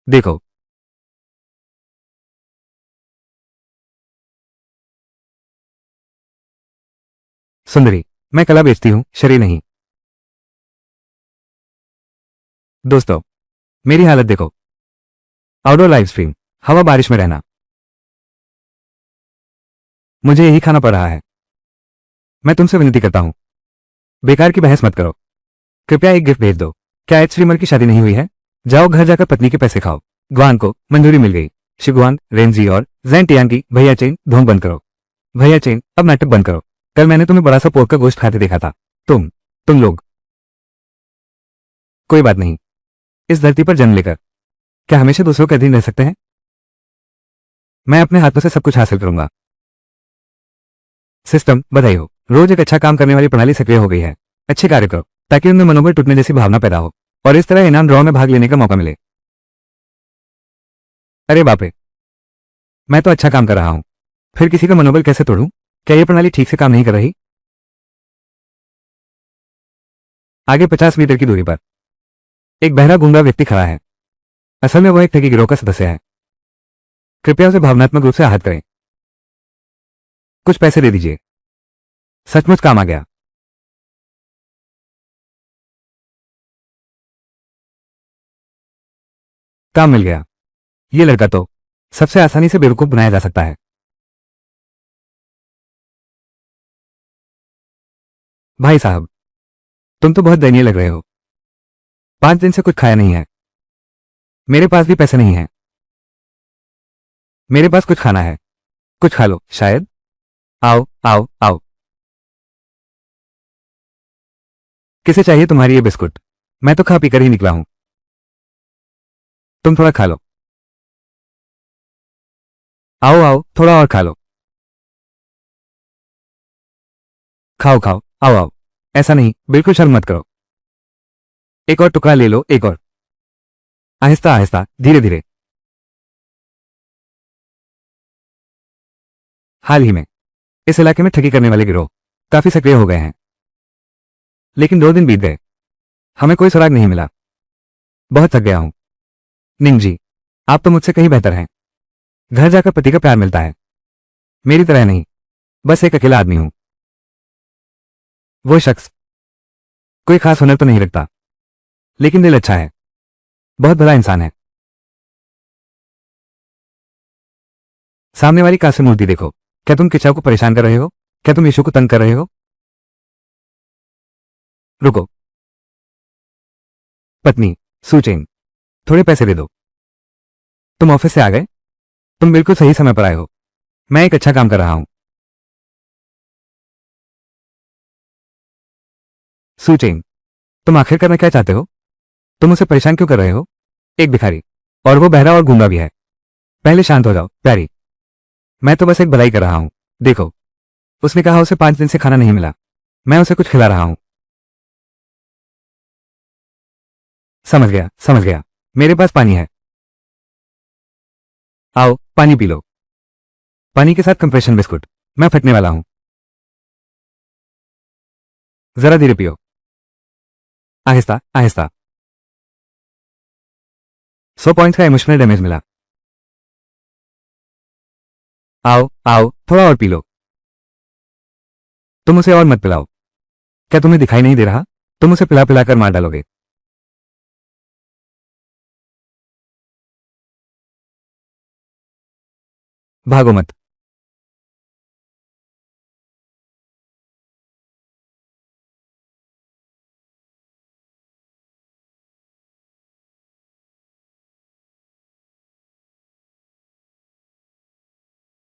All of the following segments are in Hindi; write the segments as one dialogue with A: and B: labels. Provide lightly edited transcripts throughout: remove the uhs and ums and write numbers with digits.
A: देखो। सुंदरी, मैं कला बेचती हूँ, शरीर नहीं। दोस्तों, मेरी हालत देखो। आउटडोर लाइव स्ट्रीम, हवा बारिश में रहना, मुझे यही खाना पड़ रहा है। मैं तुमसे विनती करता हूँ, बेकार की बहस मत करो। कृपया एक गिफ्ट भेज दो। क्या एड स्ट्रीमर की शादी नहीं हुई है? जाओ घर जाकर पत्नी के पैसे खाओ। ग्वान को मंजूरी मिल गई। शिगवान, रेंजी और जैन टियांग की भैया चेन ढोंग बंद करो। भैया चेन, अब नाटक बंद करो। कल मैंने तुम्हें बड़ा सा पोर्क का गोश्त खाते देखा था। तुम लोग। कोई बात नहीं। इस धरती पर जन्म लेकर क्या हमेशा दूसरों के अधीन रह सकते हैं? मैं अपने हाथों से सब कुछ हासिल करूंगा। सिस्टम, बधाई हो। रोज एक अच्छा काम करने वाली प्रणाली सक्रिय हो गई है। अच्छे कार्य करो ताकि उनमें मनोबल टूटने जैसी भावना पैदा हो और इस तरह इनाम ड्रॉ में भाग लेने का मौका मिले। अरे बाप रे, मैं तो अच्छा काम कर रहा हूं, फिर किसी का मनोबल कैसे तोड़ूं? क्या यह प्रणाली ठीक से काम नहीं कर रही? आगे 50 मीटर की दूरी पर एक बहरा गूंगा व्यक्ति खड़ा है। असल में वह एक ठगी गिरोह का सदस्य है। कृपया उसे भावनात्मक रूप से आहत करें। कुछ पैसे दे दीजिए। सचमुच काम आ गया। काम मिल गया। ये लड़का तो सबसे आसानी से बेवकूफ बनाया जा सकता है। भाई साहब, तुम तो बहुत दयनीय लग रहे हो। 5 दिन से कुछ खाया नहीं है। मेरे पास भी पैसे नहीं है। मेरे पास कुछ खाना है। कुछ खा लो, शायद। आओ आओ आओ। किसे चाहिए तुम्हारी ये बिस्कुट? मैं तो खा पी कर ही निकला हूं। तुम थोड़ा खा लो। आओ आओ, थोड़ा और खा लो। खाओ खाओ, आओ आओ। ऐसा नहीं, बिल्कुल शर्म मत करो। एक और टुकड़ा ले लो, एक और। आहिस्ता आहिस्ता, धीरे धीरे। हाल ही में इस इलाके में ठगी करने वाले गिरोह काफी सक्रिय हो गए हैं। लेकिन 2 दिन बीत गए, हमें कोई सुराग नहीं मिला। बहुत थक गया हूं। निंग जी, आप तो मुझसे कहीं बेहतर हैं। घर जाकर पति का प्यार मिलता है। मेरी तरह नहीं, बस एक अकेला आदमी हूं। वो शख्स कोई खास हुनर तो नहीं रखता, लेकिन दिल अच्छा है। बहुत भला इंसान है। सामने वाली कांस्य मूर्ति देखो। क्या तुम किचाऊ को परेशान कर रहे हो? क्या तुम यीशु को तंग कर रहे हो? रुको। पत्नी सुचेन, थोड़े पैसे दे दो। तुम ऑफिस से आ गए? तुम बिल्कुल सही समय पर आए हो। मैं एक अच्छा काम कर रहा हूं। सुचेन, तुम आखिर करना क्या चाहते हो? तुम उसे परेशान क्यों कर रहे हो? एक भिखारी, और वो बहरा और गूंगा भी है। पहले शांत हो जाओ, प्यारी। मैं तो बस एक भलाई कर रहा हूं। देखो, उसने कहा उसे 5 दिन से खाना नहीं मिला। मैं उसे कुछ खिला रहा हूं। समझ गया, समझ गया। मेरे पास पानी है। आओ, पानी पी लो। पानी के साथ कंप्रेशन बिस्कुट। मैं फटने वाला हूं। जरा धीरे पियो। आहिस्ता आहिस्ता। 100 पॉइंट्स का इमोशनल डैमेज मिला। आओ आओ, थोड़ा और पी लो। तुम उसे और मत पिलाओ। क्या तुम्हें दिखाई नहीं दे रहा? तुम उसे पिला पिलाकर मार डालोगे। भागो मत।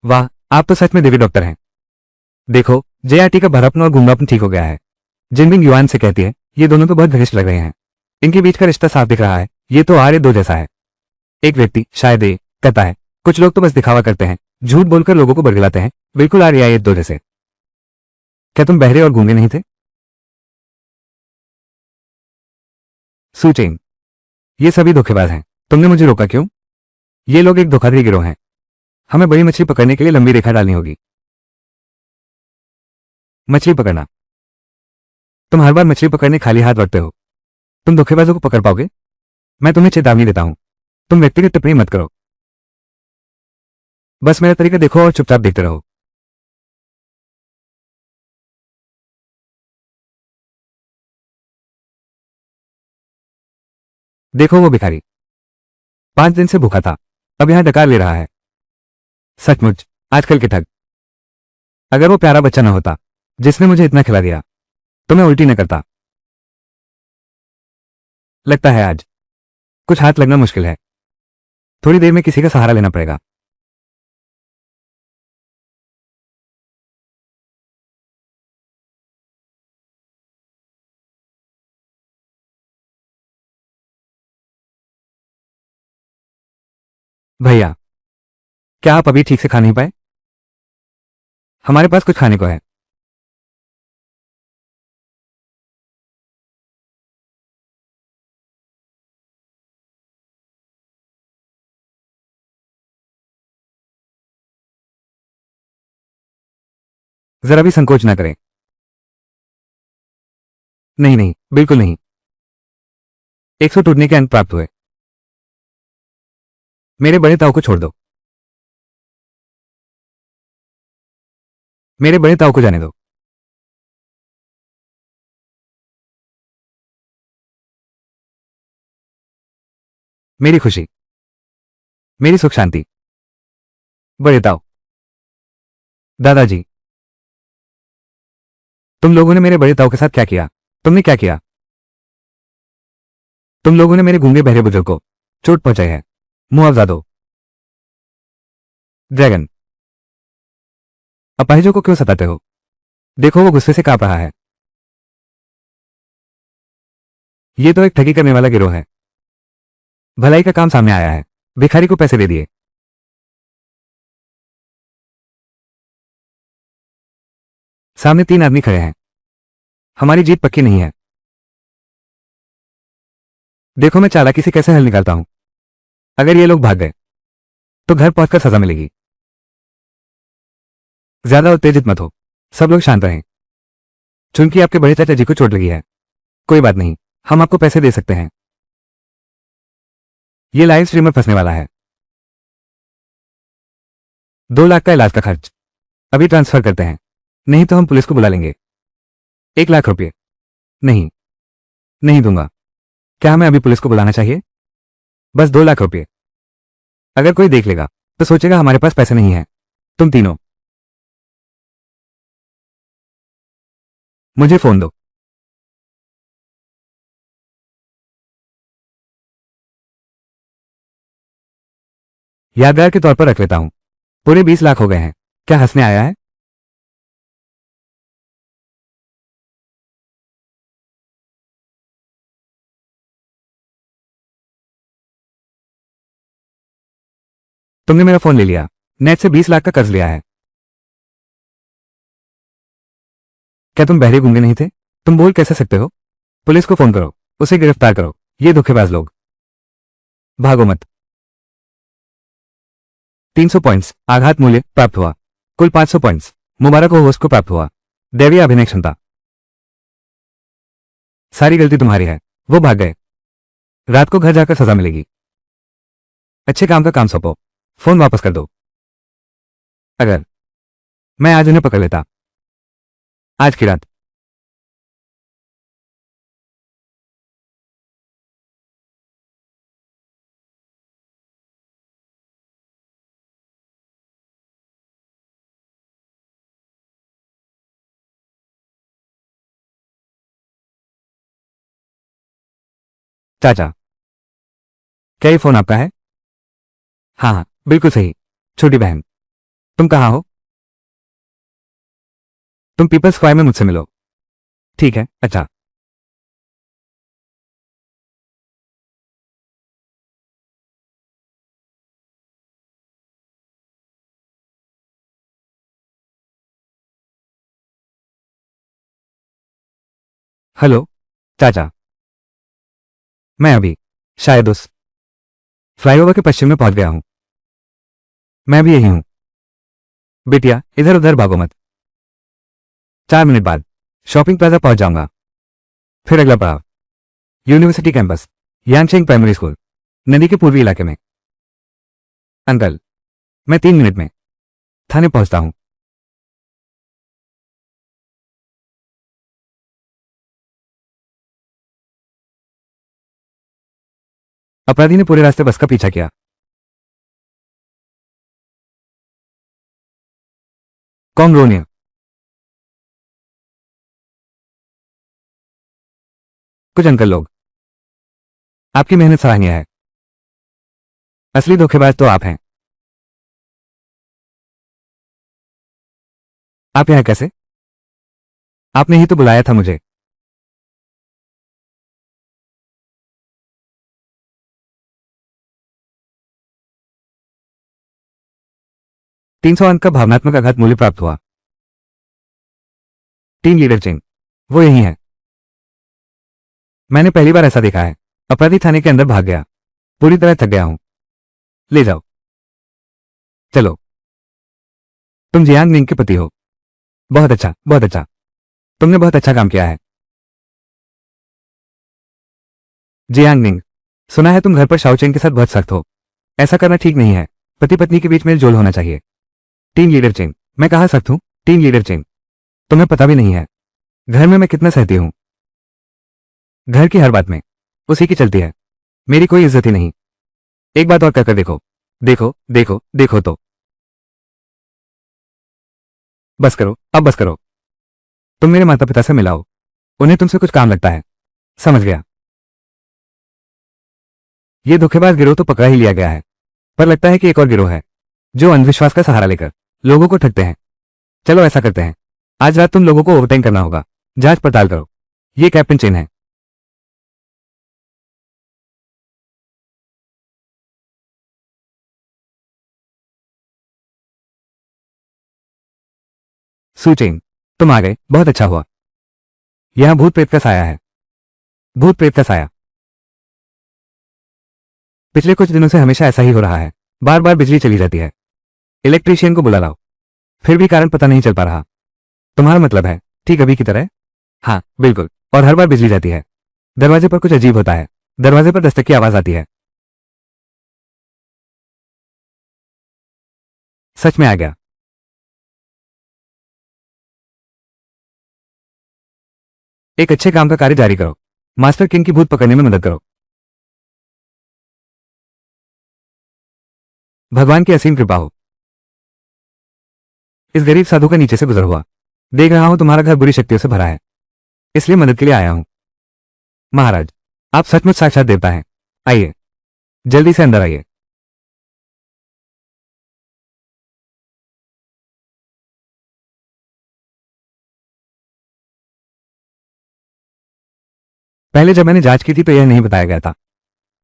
A: वाह, आप तो सच में देवी डॉक्टर हैं। देखो, जेआरटी का भरापन और गुंगापन ठीक हो गया है। जिनबिंग युआन से कहती है, ये दोनों तो बहुत घनिष्ठ लग रहे हैं। इनके बीच का रिश्ता साफ दिख रहा है। ये तो आर्य दो जैसा है। एक व्यक्ति शायद ये कहता है, कुछ लोग तो बस दिखावा करते हैं, झूठ बोलकर लोगों को बरगलाते हैं, बिल्कुल आर्य दो जैसे। क्या तुम बहरे और गूंगे नहीं थे? सुचेन, ये सभी धोखेबाज हैं। तुमने मुझे रोका क्यों? ये लोग एक धोखाधड़ी गिरोह हैं। हमें बड़ी मछली पकड़ने के लिए लंबी रेखा डालनी होगी। मछली पकड़ना? तुम हर बार मछली पकड़ने खाली हाथ लौटते हो। तुम धोखेबाजों को पकड़ पाओगे? मैं तुम्हें चेतावनी देता हूं। तुम व्यक्तिगत टिप्पणी मत करो, बस मेरा तरीका देखो और चुपचाप देखते रहो। देखो वो भिखारी 5 दिन से भूखा था, अब यहां डकार ले रहा है। सचमुच आजकल के ठग। अगर वो प्यारा बच्चा न होता जिसने मुझे इतना खिला दिया तो मैं उल्टी न करता। लगता है आज कुछ हाथ लगना मुश्किल है। थोड़ी देर में किसी का सहारा लेना पड़ेगा। भैया, क्या आप अभी ठीक से खा नहीं पाए? हमारे पास कुछ खाने को है। जरा भी संकोच ना करें। नहीं नहीं, बिल्कुल नहीं। 100 टूटने के अंक प्राप्त हुए। मेरे बड़े ताऊ को छोड़ दो। मेरे बड़े ताऊ को जाने दो। मेरी खुशी, मेरी सुख शांति। बड़े ताऊ, दादाजी, तुम लोगों ने मेरे बड़े ताऊ के साथ क्या किया? तुमने क्या किया? तुम लोगों ने मेरे गूंगे बहरे बुजुर्ग को चोट पहुंचाई है। मुआवजा दो। ड्रैगन, अपाहिजों को क्यों सताते हो? देखो वो गुस्से से कांप रहा है। ये तो एक ठगी करने वाला गिरोह है। भलाई का काम सामने आया है। भिखारी को पैसे दे दिए। सामने 3 आदमी खड़े हैं। हमारी जीत पक्की नहीं है। देखो मैं चालाकी से कैसे हल निकालता हूं। अगर ये लोग भाग गए तो घर पहुंचकर सजा मिलेगी। ज्यादा उत्तेजित मत हो। सब लोग शांत रहें। चूंकि आपके बड़े चाचा जी को चोट लगी है, कोई बात नहीं, हम आपको पैसे दे सकते हैं। ये लाइव स्ट्रीमर फंसने वाला है। 2 लाख का इलाज का खर्च अभी ट्रांसफर करते हैं, नहीं तो हम पुलिस को बुला लेंगे। 1 लाख रुपये नहीं, नहीं दूंगा। क्या हमें अभी पुलिस को बुलाना चाहिए? बस 2 लाख रुपये। अगर कोई देख लेगा तो सोचेगा हमारे पास पैसे नहीं है। तुम तीनों मुझे फोन दो। यादगार के तौर पर रख लेता हूं। पूरे 20 लाख हो गए हैं। क्या हंसने आया है? तुमने मेरा फोन ले लिया, नेट से 20 लाख का कर्ज लिया है। क्या तुम बहरे गूंगे नहीं थे? तुम बोल कैसे सकते हो? पुलिस को फोन करो, उसे गिरफ्तार करो। ये धोखेबाज लोग। भागो मत। 300 पॉइंट्स आघात मूल्य प्राप्त हुआ। कुल 500 पॉइंट्स मुबारक हो होस्ट को प्राप्त हुआ। दैवीय अभिनय क्षमता। सारी गलती तुम्हारी है। वो भाग गए। रात को घर जाकर सजा मिलेगी। अच्छे काम का काम सौंपो। फोन वापस कर दो। अगर मैं आज उन्हें पकड़ लेता, आज की रात। चाचा, क्या ये फोन आपका है? हाँ हाँ, बिल्कुल सही। छोटी बहन, तुम कहाँ हो? तुम पीपल्स स्क्वायर में मुझसे मिलो। ठीक है, अच्छा। हेलो चाचा, मैं अभी शायद उस फ्लाईओवर के पश्चिम में पहुंच गया हूं। मैं भी यही हूं। बिटिया, इधर उधर भागो मत। 4 मिनट बाद शॉपिंग प्लाजा पहुंच जाऊंगा। फिर अगला पड़ाव यूनिवर्सिटी कैंपस, यांगचेंग प्राइमरी स्कूल। नदी के पूर्वी इलाके में। अंकल, मैं 3 मिनट में थाने पहुंचता हूं। अपराधी ने पूरे रास्ते बस का पीछा किया। कौन रोनिया? कुछ अंकल लोग। आपकी मेहनत सराहनीय है। असली धोखेबाज तो आप हैं। आप यहां कैसे? आपने ही तो बुलाया था मुझे। तीन सौ अंक का भावनात्मक आघात मूल्य प्राप्त हुआ। टीम लीडर चेंज, वो यही है। मैंने पहली बार ऐसा देखा है। अपराधी थाने के अंदर भाग गया। पूरी तरह थक गया हूं। ले जाओ। चलो। तुम जियांग निंग के पति हो। बहुत अच्छा, बहुत अच्छा। तुमने बहुत अच्छा काम किया है। जियांग निंग, सुना है तुम घर पर शाओचेंग के साथ बहुत सख्त हो। ऐसा करना ठीक नहीं है। पति पत्नी के बीच मेल जोल होना चाहिए। टीम लीडर चेंज, मैं कहाँ सख्त हूं? टीम लीडर चेंज, तुम्हें पता भी नहीं है घर में मैं कितना सहती हूं। घर की हर बात में उसी की चलती है। मेरी कोई इज्जत ही नहीं। एक बात और कहकर देखो। देखो देखो देखो तो। बस करो, अब बस करो। तुम मेरे माता पिता से मिलाओ। उन्हें तुमसे कुछ काम लगता है। समझ गया। ये धोखेबाज गिरोह तो पकड़ा ही लिया गया है, पर लगता है कि एक और गिरोह है जो अंधविश्वास का सहारा लेकर लोगों को ठगते हैं। चलो ऐसा करते हैं, आज रात तुम लोगों को ओवरटाइम करना होगा। जांच पड़ताल करो। ये कैप्टन चेन है। सू चेन, तुम आ गए, बहुत अच्छा हुआ। यहां भूत प्रेत का साया है। भूत प्रेत का साया। पिछले कुछ दिनों से हमेशा ऐसा ही हो रहा है। बार बार बिजली चली जाती है। इलेक्ट्रीशियन को बुला लाओ। फिर भी कारण पता नहीं चल पा रहा। तुम्हारा मतलब है ठीक अभी की तरह? हाँ बिल्कुल, और हर बार बिजली जाती है। दरवाजे पर कुछ अजीब होता है। दरवाजे पर दस्तक की आवाज आती है। सच में आ गया। एक अच्छे काम का कार्य जारी करो। मास्टर किंग की भूत पकड़ने में मदद करो। भगवान की असीम कृपा हो। इस गरीब साधु का नीचे से गुजर हुआ। देख रहा हूं तुम्हारा घर बुरी शक्तियों से भरा है, इसलिए मदद के लिए आया हूं। महाराज, आप सचमुच साक्षात देवता हैं। आइए, जल्दी से अंदर आइए। पहले जब मैंने जांच की थी तो यह नहीं बताया गया था।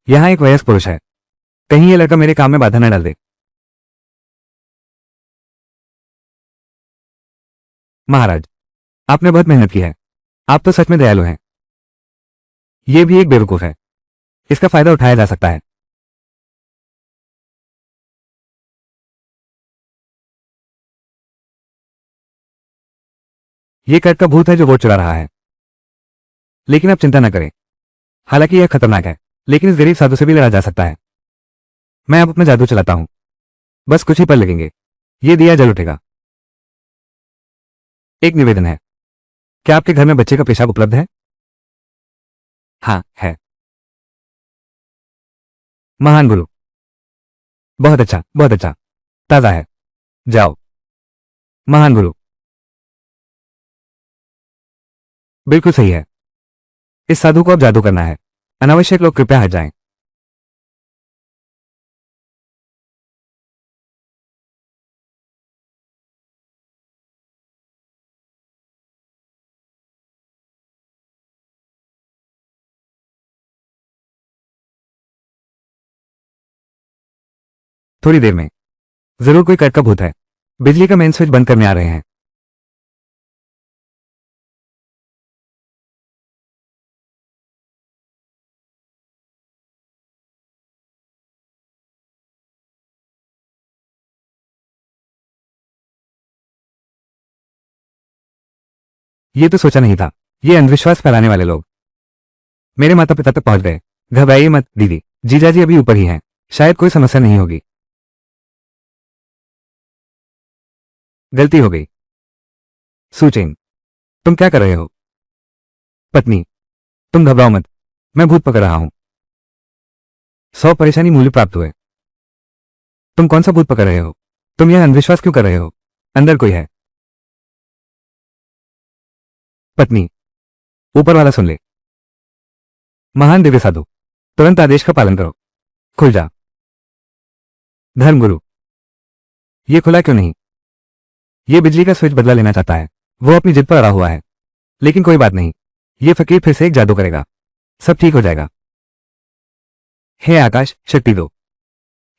A: यहां एक वयस्क पुरुष है। कहीं यह लड़का मेरे काम में बाधा न डाल दे। महाराज, आपने बहुत मेहनत की है। आप तो सच में दयालु हैं। यह भी एक बेवकूफ है। इसका फायदा उठाया जा सकता है। यह कर्ट का भूत है जो वोट चुरा रहा है। लेकिन आप चिंता न करें। हालांकि यह खतरनाक है, लेकिन इस गरीब साधु से भी लड़ा जा सकता है। मैं अब अपना जादू चलाता हूं। बस कुछ ही पल लगेंगे। यह दिया जल उठेगा। एक निवेदन है। क्या आपके घर में बच्चे का पेशाब उपलब्ध है? हाँ है। महान गुरु। बहुत अच्छा, बहुत अच्छा। ताजा है। जाओ। महान गुरु। बिल्कुल सही है। इस साधु को अब जादू करना है। अनावश्यक लोग कृपया हट जाएं। थोड़ी देर में जरूर कोई कर्ट का भूत है। बिजली का मेन स्विच बंद करने आ रहे हैं। ये तो सोचा नहीं था। ये अंधविश्वास फैलाने वाले लोग मेरे माता पिता तक पहुंच गए। घबराइए मत दीदी। जीजा जी अभी ऊपर ही हैं, शायद कोई समस्या नहीं होगी। गलती हो गई। सुचेंग, तुम क्या कर रहे हो? पत्नी, तुम घबराओ मत, मैं भूत पकड़ रहा हूं। 100 परेशानी मूल्य प्राप्त हुए। तुम कौन सा भूत पकड़ रहे हो? तुम यह अंधविश्वास क्यों कर रहे हो? अंदर कोई है। पत्नी, ऊपर वाला सुन ले। महान दिव्य साधु, तुरंत आदेश का पालन करो। खुल जा। धर्मगुरु, ये खुला क्यों नहीं? ये बिजली का स्विच बदला लेना चाहता है। वो अपनी जिद पर अड़ा हुआ है। लेकिन कोई बात नहीं, ये फकीर फिर से एक जादू करेगा, सब ठीक हो जाएगा। हे आकाश, शक्ति दो।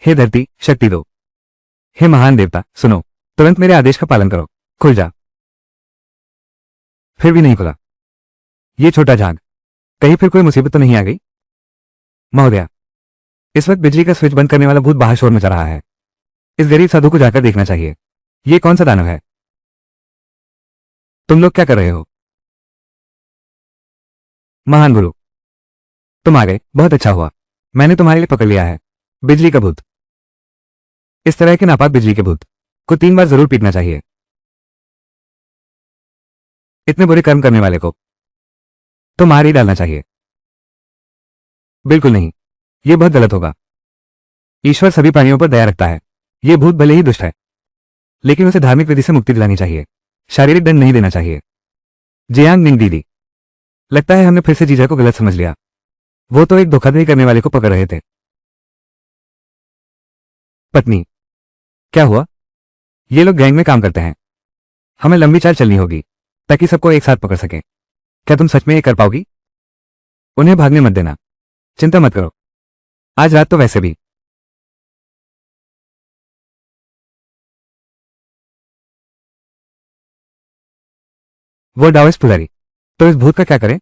A: हे धरती, शक्ति दो। हे महान देवता, सुनो, तुरंत मेरे आदेश का पालन करो। खुल जा। फिर भी नहीं खुला। ये छोटा झाग, कहीं फिर कोई मुसीबत तो नहीं आ गई? महोदया, इस वक्त बिजली का स्विच बंद करने वाला भूत बाहर शोर मचा रहा है। इस गरीब साधु को जाकर देखना चाहिए। ये कौन सा दानव है? तुम लोग क्या कर रहे हो? महान गुरु, तुम आ गए, बहुत अच्छा हुआ। मैंने तुम्हारे लिए पकड़ लिया है बिजली का भूत। इस तरह के नापाक बिजली के भूत को 3 बार जरूर पीटना चाहिए। इतने बुरे कर्म करने वाले को तो मार ही डालना चाहिए। बिल्कुल नहीं, यह बहुत गलत होगा। ईश्वर सभी प्राणियों पर दया रखता है। यह भूत भले ही दुष्ट है, लेकिन उसे धार्मिक विधि से मुक्ति दिलानी चाहिए, शारीरिक दंड नहीं देना चाहिए। जियांग निंग दीदी, लगता है हमने फिर से जीजा को गलत समझ लिया। वो तो एक धोखाधड़ी करने वाले को पकड़ रहे थे। पत्नी, क्या हुआ? ये लोग गैंग में काम करते हैं। हमें लंबी चाल चलनी होगी ताकि सबको एक साथ पकड़ सकें। क्या तुम सच में ये कर पाओगी? उन्हें भागने मत देना, चिंता मत करो। आज रात तो वैसे भी। वो डाओइस्ट पुजारी, तो इस भूत का क्या करें?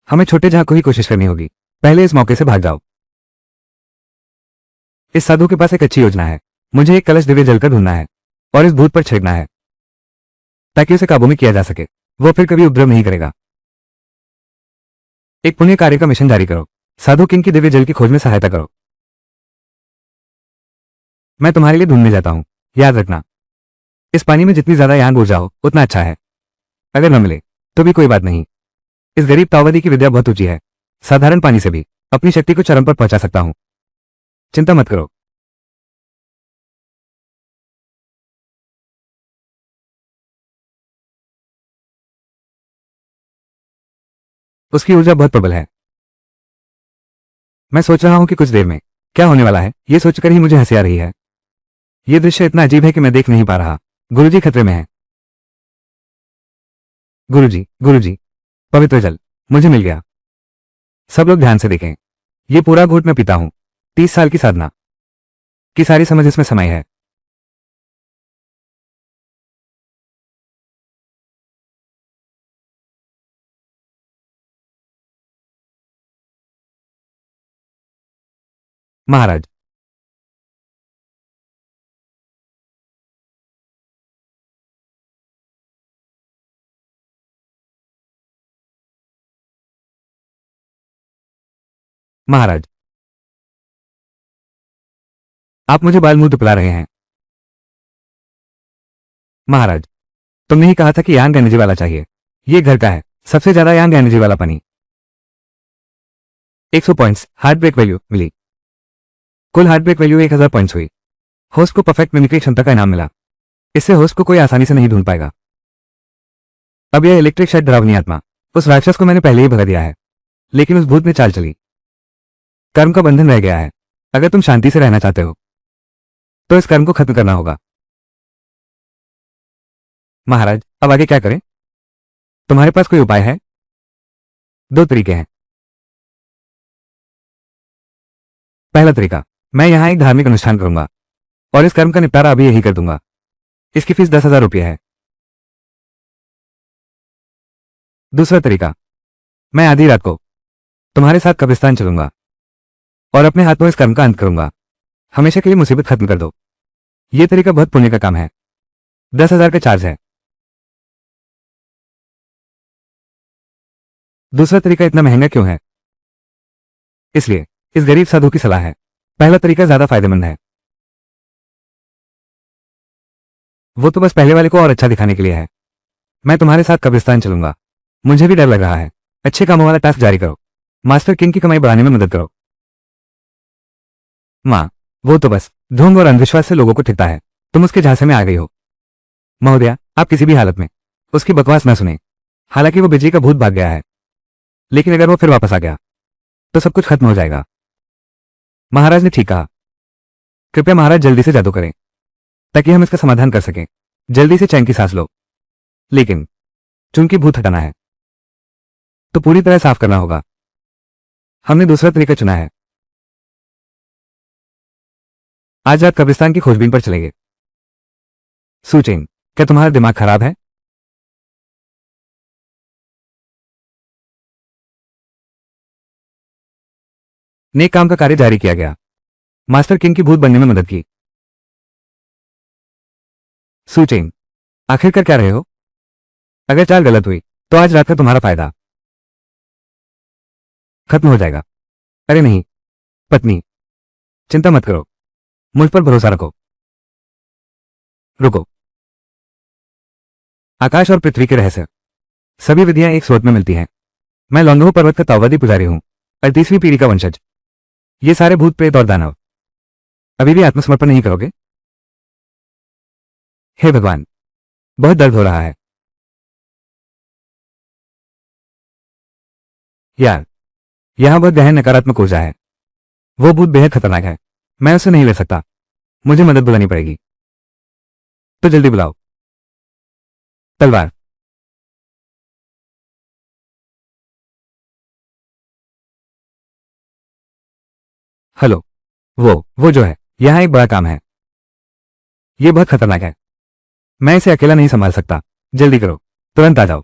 A: हमें छोटे जहां को ही कोशिश करनी होगी। पहले इस मौके से भाग जाओ। इस साधु के पास एक अच्छी योजना है। मुझे एक कलश दिव्य जलकर ढूंढना है और इस भूत पर छिड़कना है ताकि उसे काबू में किया जा सके। वो फिर कभी उपद्रव नहीं करेगा। एक पुण्य कार्य का मिशन जारी करो। साधु किंग की दिव्य जल की खोज में सहायता करो। मैं तुम्हारे लिए ढूंढने जाता हूं। याद रखना, इस पानी में जितनी ज्यादा यांग ऊर्जा हो उतना अच्छा है। अगर न मिले तो भी कोई बात नहीं। इस गरीब ताओवादी की विद्या बहुत ऊंची है। साधारण पानी से भी अपनी शक्ति को चरम पर पहुंचा सकता हूं। चिंता मत करो। उसकी ऊर्जा बहुत प्रबल है। मैं सोच रहा हूं कि कुछ देर में क्या होने वाला है, यह सोचकर ही मुझे हंसी आ रही है। यह दृश्य इतना अजीब है कि मैं देख नहीं पा रहा। गुरुजी खतरे में है। गुरुजी, गुरुजी, पवित्र जल मुझे मिल गया। सब लोग ध्यान से देखें। यह पूरा घूंट मैं पीता हूं। 30 साल की साधना की सारी समझ इसमें समाई है। महाराज, महाराज, आप मुझे बाल मुंह दुपला रहे हैं। महाराज, तुमने ही कहा था कि यांग एनर्जी वाला चाहिए। ये घर का है सबसे ज्यादा यांग एनर्जी वाला पानी। 100 पॉइंट्स हार्ट ब्रेक वैल्यू मिली। कुल हार्ट ब्रेक वैल्यू 1000 पॉइंट्स हुई। होस्ट को परफेक्ट मिमिक्री क्षमता का इनाम मिला। इससे होस्ट को कोई आसानी से नहीं ढूंढ पाएगा। अब यह इलेक्ट्रिक शायद डरावनी आत्मा, उस राक्षस को मैंने पहले ही भगा दिया है, लेकिन उस भूत ने चाल चली। कर्म का बंधन रह गया है। अगर तुम शांति से रहना चाहते हो तो इस कर्म को खत्म करना होगा। महाराज, अब आगे क्या करें? तुम्हारे पास कोई उपाय है? 2 तरीके हैं। पहला तरीका, मैं यहां एक धार्मिक अनुष्ठान करूंगा और इस कर्म का निपटारा अभी यही कर दूंगा। इसकी फीस 10,000 रुपये है। दूसरा तरीका, मैं आधी रात को तुम्हारे साथ कब्रिस्तान चलूंगा और अपने हाथों इस कर्म का अंत करूंगा। हमेशा के लिए मुसीबत खत्म कर दो। यह तरीका बहुत पुण्य का काम है। 10,000 का चार्ज है। दूसरा तरीका इतना महंगा क्यों है? इसलिए इस गरीब साधु की सलाह है, पहला तरीका ज्यादा फायदेमंद है। वो तो बस पहले वाले को और अच्छा दिखाने के लिए है। मैं तुम्हारे साथ कब्रिस्तान चलूंगा। मुझे भी डर लग रहा है। अच्छे कामों वाला टास्क जारी करो। मास्टर किंग की कमाई बढ़ाने में मदद करो। माँ, वो तो बस ढोंग और अंधविश्वास से लोगों को ठिकता है। तुम उसके झांसे में आ गई हो। महोदया, आप किसी भी हालत में उसकी बकवास न सुने। हालांकि वो बिजली का भूत भाग गया है, लेकिन अगर वो फिर वापस आ गया तो सब कुछ खत्म हो जाएगा। महाराज ने ठीक कहा। कृपया महाराज जल्दी से जादू करें ताकि हम इसका समाधान कर सकें। जल्दी से चैन की सांस लो। लेकिन चूंकि भूत हटाना है तो पूरी तरह साफ करना होगा। हमने दूसरा तरीका चुना है। आज रात कब्रिस्तान की खोजबीन पर चलेंगे। सूचेन, क्या तुम्हारा दिमाग खराब है? नेक काम का कार्य जारी किया गया। मास्टर किंग की भूत बनने में मदद की। सूचेन, आखिर कर क्या रहे हो? अगर चाल गलत हुई तो आज रात का तुम्हारा फायदा खत्म हो जाएगा। अरे नहीं, पत्नी, चिंता मत करो। मुझ पर भरोसा रखो। रुको। आकाश और पृथ्वी के रहस्य। सभी विधियां एक स्रोत में मिलती हैं। मैं लौंगोह पर्वत का ताओवादी पुजारी हूं, 38वीं पीढ़ी का वंशज। ये सारे भूत प्रेत और दानव अभी भी आत्मसमर्पण नहीं करोगे? हे भगवान, बहुत दर्द हो रहा है। यार, यहां बहुत गहन नकारात्मक ऊर्जा है। वो भूत बेहद खतरनाक है। मैं उसे नहीं ले सकता। मुझे मदद बुलानी पड़ेगी। तो जल्दी बुलाओ। तलवार। हेलो। वो जो है, यहां एक बड़ा काम है। ये बहुत खतरनाक है। मैं इसे अकेला नहीं संभाल सकता। जल्दी करो। तुरंत आ जाओ।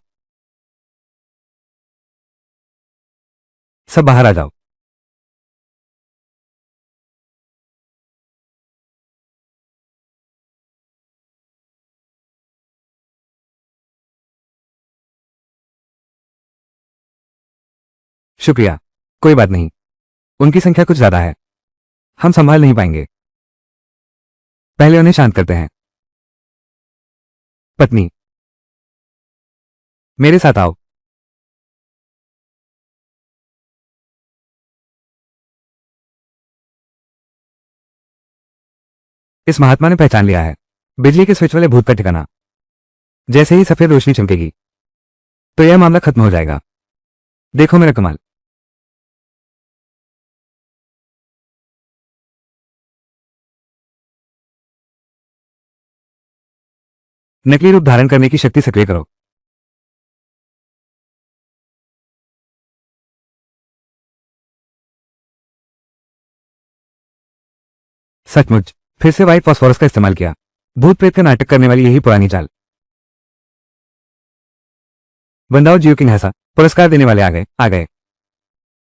A: सब बाहर आ जाओ। शुक्रिया। कोई बात नहीं। उनकी संख्या कुछ ज्यादा है। हम संभाल नहीं पाएंगे। पहले उन्हें शांत करते हैं। पत्नी, मेरे साथ आओ। इस महात्मा ने पहचान लिया है बिजली के स्विच वाले भूत का ठिकाना। जैसे ही सफेद रोशनी चमकेगी तो यह मामला खत्म हो जाएगा। देखो मेरा कमाल। नकली रूप धारण करने की शक्ति सक्रिय करो। सचमुच फिर से व्हाइट फॉस्फोरस का इस्तेमाल किया। भूत प्रेत का नाटक करने वाली यही पुरानी चाल। बंदाओ जियो किंग ऐसा पुरस्कार देने वाले आ गए।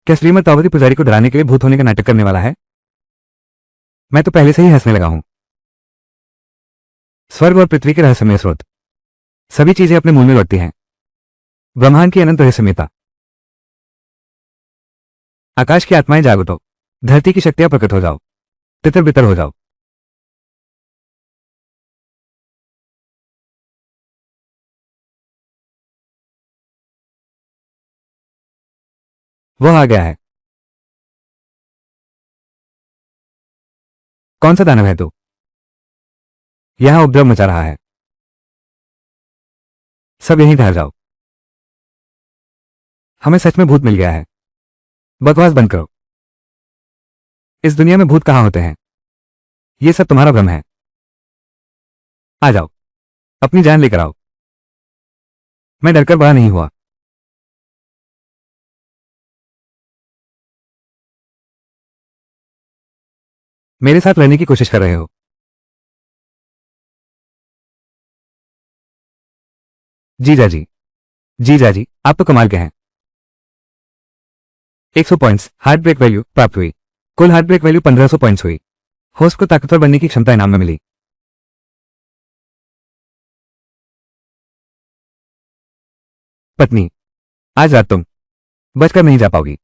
A: क्या श्रीमद तावती पुजारी को डराने के लिए भूत होने का नाटक करने वाला है? मैं तो पहले से ही हंसने लगा हूं। स्वर्ग और पृथ्वी के रहस्यमय स्रोत। सभी चीजें अपने मूल में लौटती हैं। ब्रह्मांड की अनंत रहस्यमयता। आकाश की आत्माएं जाग उठो। धरती की शक्तियां प्रकट हो जाओ। तितर बितर हो जाओ। वह आ गया है। कौन सा दानव है तू? यहां उपद्रव मचा रहा है। सब यहीं ठहर जाओ। हमें सच में भूत मिल गया है। बकवास बंद करो। इस दुनिया में भूत कहां होते हैं? ये सब तुम्हारा भ्रम है। आ जाओ। अपनी जान लेकर आओ। मैं डरकर बड़ा नहीं हुआ। मेरे साथ लड़ने की कोशिश कर रहे हो? जीजा जी। जीजा जी, आप तो कमाल के हैं। 100 पॉइंट्स हार्ट ब्रेक वैल्यू प्राप्त हुई। कुल हार्ट ब्रेक वैल्यू 1500 पॉइंट्स हुई। होस्ट को ताकतवर बनने की क्षमता इनाम में मिली। पत्नी, आज रात तुम बचकर नहीं जा पाओगी।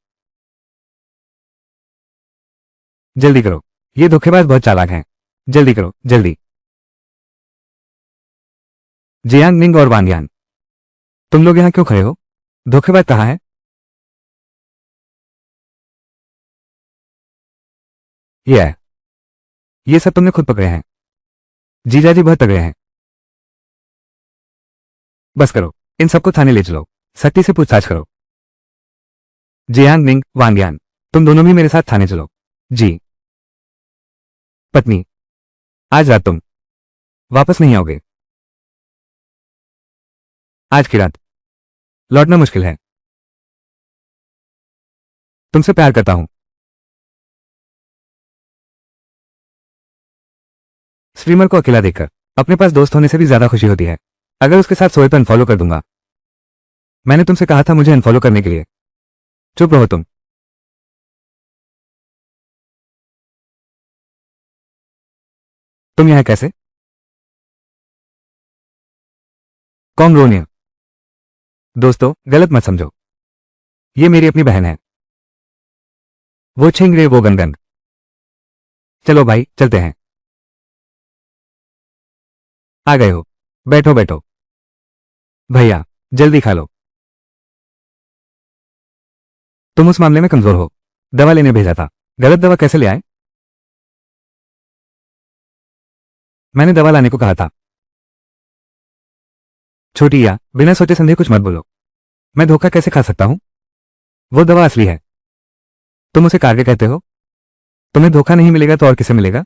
A: जल्दी करो, ये धोखेबाज बहुत चालाक हैं। जल्दी करो, जल्दी। जियांग निंग और वांग यान, तुम लोग यहां क्यों खड़े हो? धोखेबाज कहाँ है? ये है। ये सब तुमने खुद पकड़े हैं। जीजाजी बहुत तगड़े हैं। बस करो, इन सबको थाने ले चलो, सख्ती से पूछताछ करो। जियांग निंग, वांग यान, तुम दोनों भी मेरे साथ थाने चलो। जी। पत्नी, आज रात तुम वापस नहीं आओगे। आज की रात लौटना मुश्किल है। तुमसे प्यार करता हूं। स्ट्रीमर को अकेला देखकर अपने पास दोस्त होने से भी ज्यादा खुशी होती है। अगर उसके साथ सोए तो अनफॉलो कर दूंगा। मैंने तुमसे कहा था मुझे अनफॉलो करने के लिए। चुप रहो तुम। तुम यहां कैसे? कौन रोनिया? दोस्तों, गलत मत समझो, ये मेरी अपनी बहन है। वो छिंगरे, वो गनगन। चलो भाई, चलते हैं। आ गए हो, बैठो बैठो। भैया, जल्दी खा लो। तुम उस मामले में कमजोर हो। दवा लेने भेजा था, गलत दवा कैसे ले आए? मैंने दवा लाने को कहा था। छोटी या बिना सोचे समझे कुछ मत बोलो। मैं धोखा कैसे खा सकता हूं? वो दवा असली है। तुम उसे कार्य कहते हो? तुम्हें धोखा नहीं मिलेगा तो और किसे मिलेगा?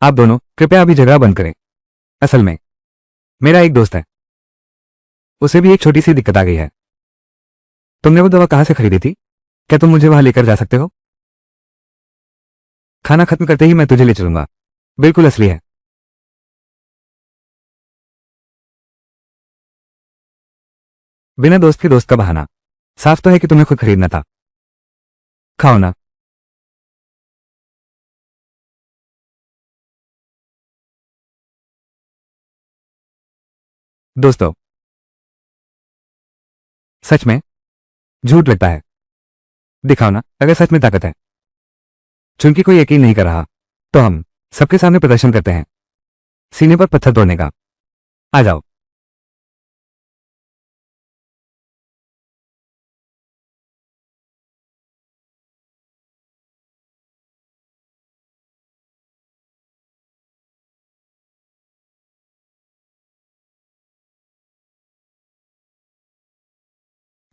A: आप दोनों कृपया अभी झगड़ा बंद करें। असल में मेरा एक दोस्त है, उसे भी एक छोटी सी दिक्कत आ गई है। तुमने वो दवा कहां से खरीदी थी? क्या तुम मुझे वहां लेकर जा सकते हो? खाना खत्म करते ही मैं तुझे ले चलूंगा। बिल्कुल असली है। बिना दोस्त के दोस्त का बहाना। साफ तो है कि तुम्हें खुद खरीदना था। खाओ ना। दोस्तों, सच में झूठ लगता है। दिखाओ ना, अगर सच में ताकत है। चूंकि कोई यकीन नहीं कर रहा, तो हम सबके सामने प्रदर्शन करते हैं, सीने पर पत्थर तोड़ने का। आ जाओ।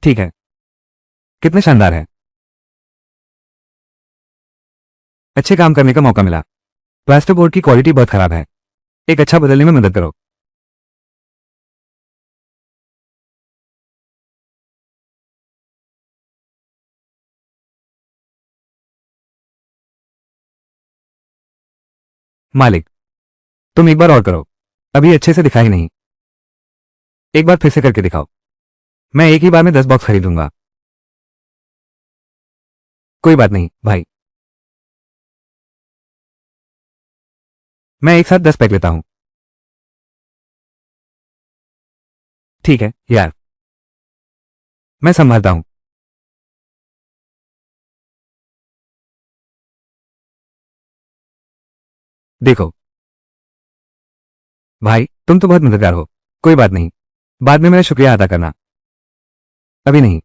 A: ठीक है, कितने शानदार है। अच्छे काम करने का मौका मिला। प्लास्टर बोर्ड की क्वालिटी बहुत खराब है, एक अच्छा बदलने में मदद करो। मालिक, तुम एक बार और करो। अभी अच्छे से दिखा ही नहीं। एक बार फिर से करके दिखाओ। मैं एक ही बार में 10 बॉक्स खरीदूंगा। कोई बात नहीं भाई, मैं एक साथ 10 पैक लेता हूं। ठीक है यार, मैं संभालता हूं। देखो भाई, तुम तो बहुत मददगार हो। कोई बात नहीं, बाद में मेरा शुक्रिया अदा करना। अभी नहीं।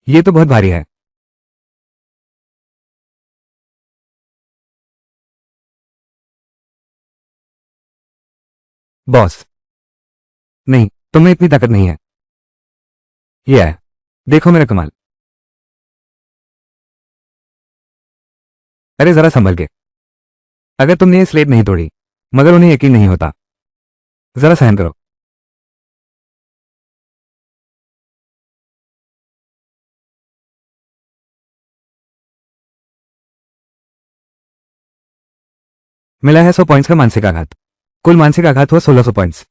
A: ये तो बहुत भारी है। बॉस, नहीं, तुम में इतनी ताकत नहीं है। ये है, देखो मेरा कमाल। अरे जरा संभल के। अगर तुमने ये स्लेट नहीं तोड़ी, मगर उन्हें यकीन नहीं होता। जरा सहन करो। मिला है 100 पॉइंट्स का मानसिक आघात। कुल मानसिक आघात हुआ 1600 पॉइंट्स।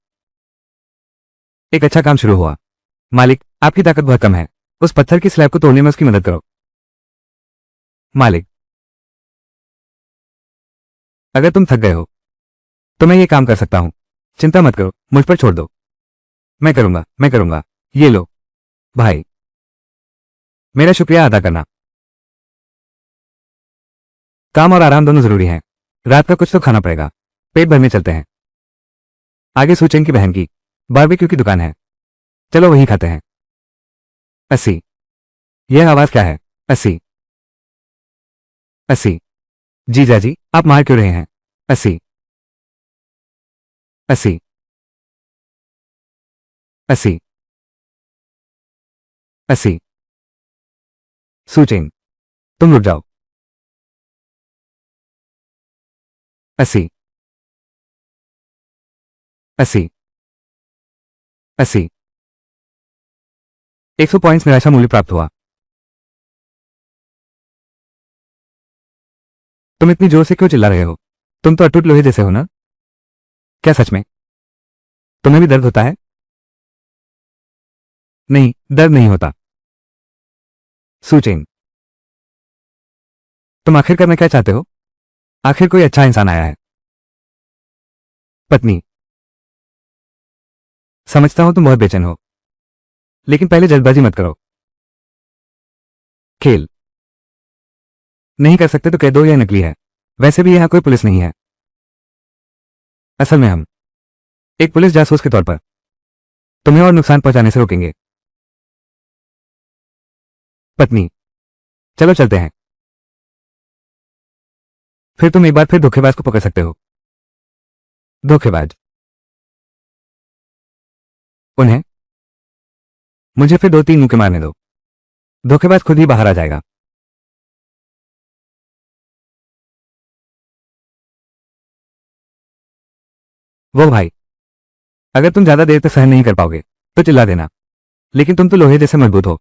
A: एक अच्छा काम शुरू हुआ। मालिक, आपकी ताकत बहुत कम है। उस पत्थर की स्लैब को तोड़ने में उसकी मदद करो। मालिक, अगर तुम थक गए हो तो मैं ये काम कर सकता हूं। चिंता मत करो, मुझ पर छोड़ दो। मैं करूंगा। ये लो भाई, मेरा शुक्रिया अदा करना। काम और आराम दोनों जरूरी हैं। रात का कुछ तो खाना पड़ेगा। पेट भरने चलते हैं। आगे सूचेन की बहन की बारबेक्यू की दुकान है, चलो वहीं खाते हैं। 80। यह आवाज क्या है? 80। 80। जीजा जी, आप मार क्यों रहे हैं? 80। 80। 80। 80। सूचेन, तुम रुक जाओ। 80। 80। 80। 100 पॉइंट्स निराशा मूल्य प्राप्त हुआ। तुम इतनी जोर से क्यों चिल्ला रहे हो? तुम तो अटूट लोहे जैसे हो ना? क्या सच में तुम्हें भी दर्द होता है? नहीं, दर्द नहीं होता। सूचेन, तुम आखिर करना क्या चाहते हो? आखिर कोई अच्छा इंसान आया है। पत्नी, समझता हूं तुम बहुत बेचैन हो, लेकिन पहले जल्दबाजी मत करो। खेल नहीं कर सकते तो कह दो यह नकली है। वैसे भी यहां कोई पुलिस नहीं है। असल में हम एक पुलिस जासूस के तौर पर तुम्हें और नुकसान पहुंचाने से रोकेंगे। पत्नी, चलो चलते हैं। फिर तुम एक बार फिर धोखेबाज को पकड़ सकते हो। धोखेबाज, उन्हें मुझे फिर 2-3 मुक्के मारने दो। धोखेबाज खुद ही बाहर आ जाएगा। वो भाई, अगर तुम ज्यादा देर तक सहन नहीं कर पाओगे तो चिल्ला देना, लेकिन तुम तो लोहे जैसे मजबूत हो,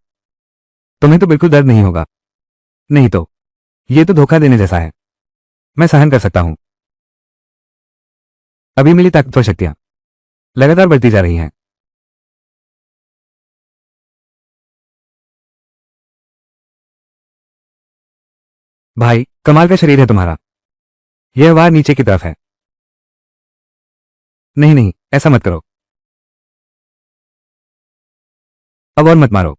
A: तुम्हें तो बिल्कुल दर्द नहीं होगा। नहीं तो ये तो धोखा देने जैसा है। मैं सहन कर सकता हूं। अभी मिली ताकतवर शक्तियां लगातार बढ़ती जा रही हैं। भाई, कमाल का शरीर है तुम्हारा। यह वार नीचे की तरफ है। नहीं नहीं, ऐसा मत करो। अब और मत मारो।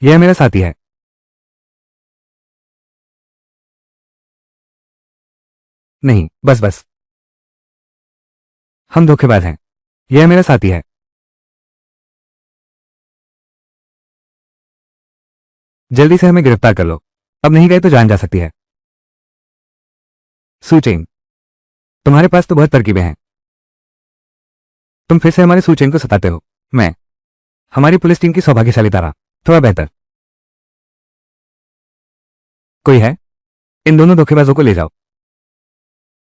A: यह मेरा साथी है। नहीं, बस बस। हम धोखेबाज हैं। यह मेरा साथी है। जल्दी से हमें गिरफ्तार कर लो। अब नहीं गए तो जान जा सकती है। सूचेंग, तुम्हारे पास तो बहुत तरकीबें हैं। तुम फिर से हमारे सूचेंग को सताते हो। मैं हमारी पुलिस टीम की सौभाग्यशाली तारा, थोड़ा बेहतर। कोई है? इन दोनों धोखेबाजों को ले जाओ।